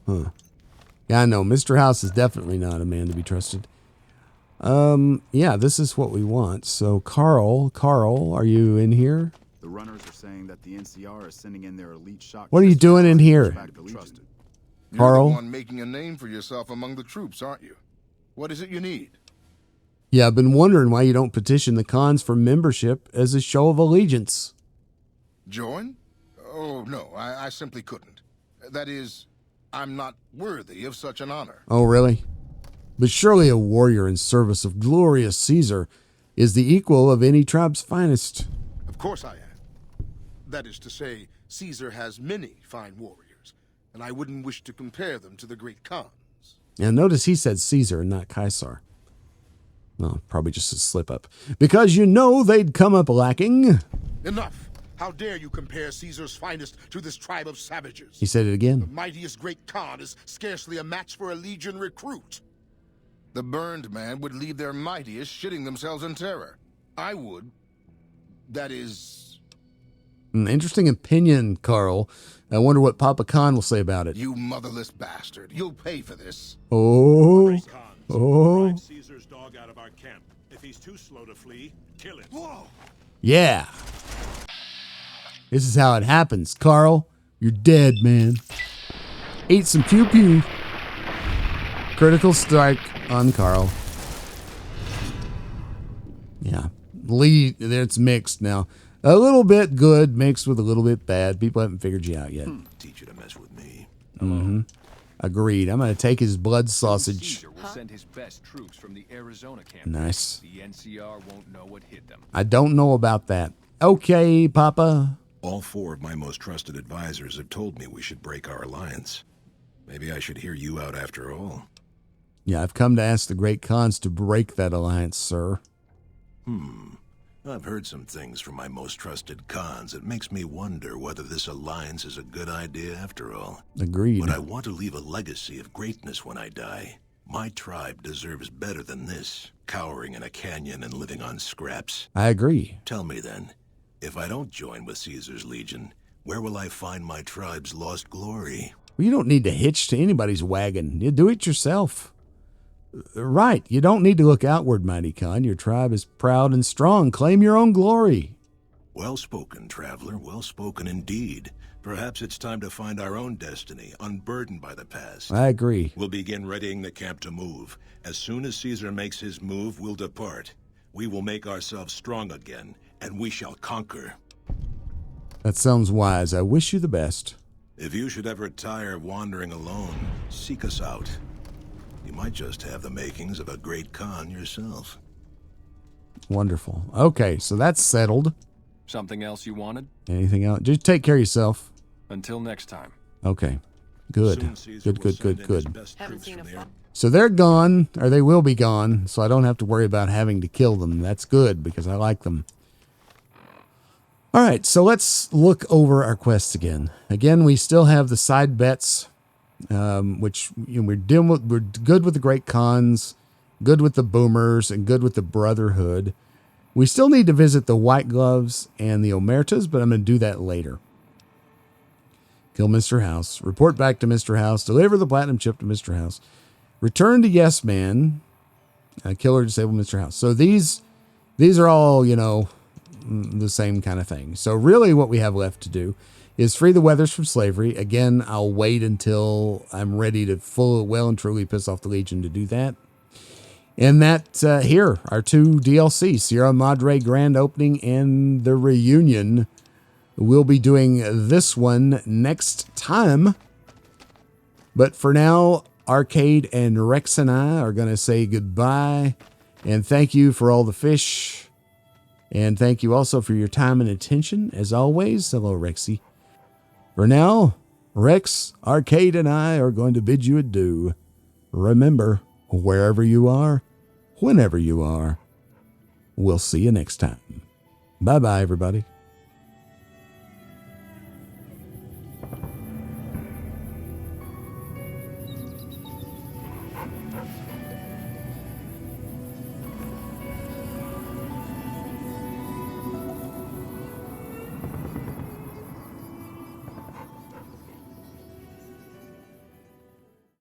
Huh. Yeah, I know. Mr. House is definitely not a man to be trusted. Yeah, this is what we want. So, Carl, are you in here? The runners are saying that the NCR is sending in their elite shock. What are you doing in here? Carl? You're the one making a name for yourself among the troops, aren't you? What is it you need? Yeah, I've been wondering why you don't petition the Khans for membership as a show of allegiance. Join? Oh, no, I simply couldn't. That is, I'm not worthy of such an honor. Oh, really? But surely a warrior in service of glorious Caesar is the equal of any tribe's finest. Of course I am. That is to say, Caesar has many fine warriors, and I wouldn't wish to compare them to the great Khans. Now, notice he said Caesar and not Caesar. Well, probably just a slip-up. Because you know they'd come up lacking. Enough! How dare you compare Caesar's finest to this tribe of savages? He said it again. The mightiest great Khan is scarcely a match for a legion recruit. The burned man would leave their mightiest shitting themselves in terror. I would. That is... An interesting opinion, Carl. I wonder what Papa Khan will say about it. You motherless bastard. You'll pay for this. Oh. Oh. Drive Caesar's dog out of our camp. If he's too slow to flee, kill him. Whoa. Yeah. This is how it happens, Carl. You're dead, man. Eat some pew-pew. Critical strike on Carl. Yeah. Lee, it's mixed now. A little bit good mixed with a little bit bad. People haven't figured you out yet. Teach you to mess with me. Mm-hmm. Agreed. I'm going to take his blood sausage. Caesar will send his best troops from the Arizona camp. Nice. The NCR won't know what hit them. I don't know about that. Okay, Papa. All 4 of my most trusted advisors have told me we should break our alliance. Maybe I should hear you out after all. Yeah, I've come to ask the great Khans to break that alliance, sir. I've heard some things from my most trusted Khans that makes me wonder whether this alliance is a good idea after all. Agreed. But I want to leave a legacy of greatness when I die. My tribe deserves better than this, cowering in a canyon and living on scraps. I agree. Tell me then, if I don't join with Caesar's legion, where will I find my tribe's lost glory? Well, you don't need to hitch to anybody's wagon. You do it yourself. Right. You don't need to look outward, mighty Khan. Your tribe is proud and strong. Claim your own glory. Well spoken, traveler. Well spoken indeed. Perhaps it's time to find our own destiny, unburdened by the past. I agree. We'll begin readying the camp to move. As soon as Caesar makes his move, we'll depart. We will make ourselves strong again, and we shall conquer. That sounds wise. I wish you the best. If you should ever tire of wandering alone, seek us out. You might just have the makings of a great Khan yourself. Wonderful. Okay, so that's settled. Something else you wanted? Anything else? Just take care of yourself. Until next time. Okay. Good. Good. Haven't seen a So they're gone, or they will be gone, so I don't have to worry about having to kill them. That's good, because I like them. All right, so let's look over our quests again. Again, we still have the side bets, which we're good with the Great Khans, good with the Boomers, and good with the Brotherhood. We still need to visit the White Gloves and the Omertas, but I'm going to do that later. Kill Mr. House, report back to Mr. House, deliver the Platinum Chip to Mr. House, return to Yes Man, kill or disable Mr. House. So these are all, the same kind of thing. So really what we have left to do is free the Weathers from slavery. Again, I'll wait until I'm ready to well and truly piss off the Legion to do that. And that here are 2 DLC, Sierra Madre Grand Opening and the Reunion. We'll be doing this one next time. But for now, Arcade and Rex and I are going to say goodbye. And thank you for all the fish. And thank you also for your time and attention. As always, hello, Rexy. For now, Rex, Arcade, and I are going to bid you adieu. Remember, wherever you are, whenever you are, we'll see you next time. Bye-bye, everybody.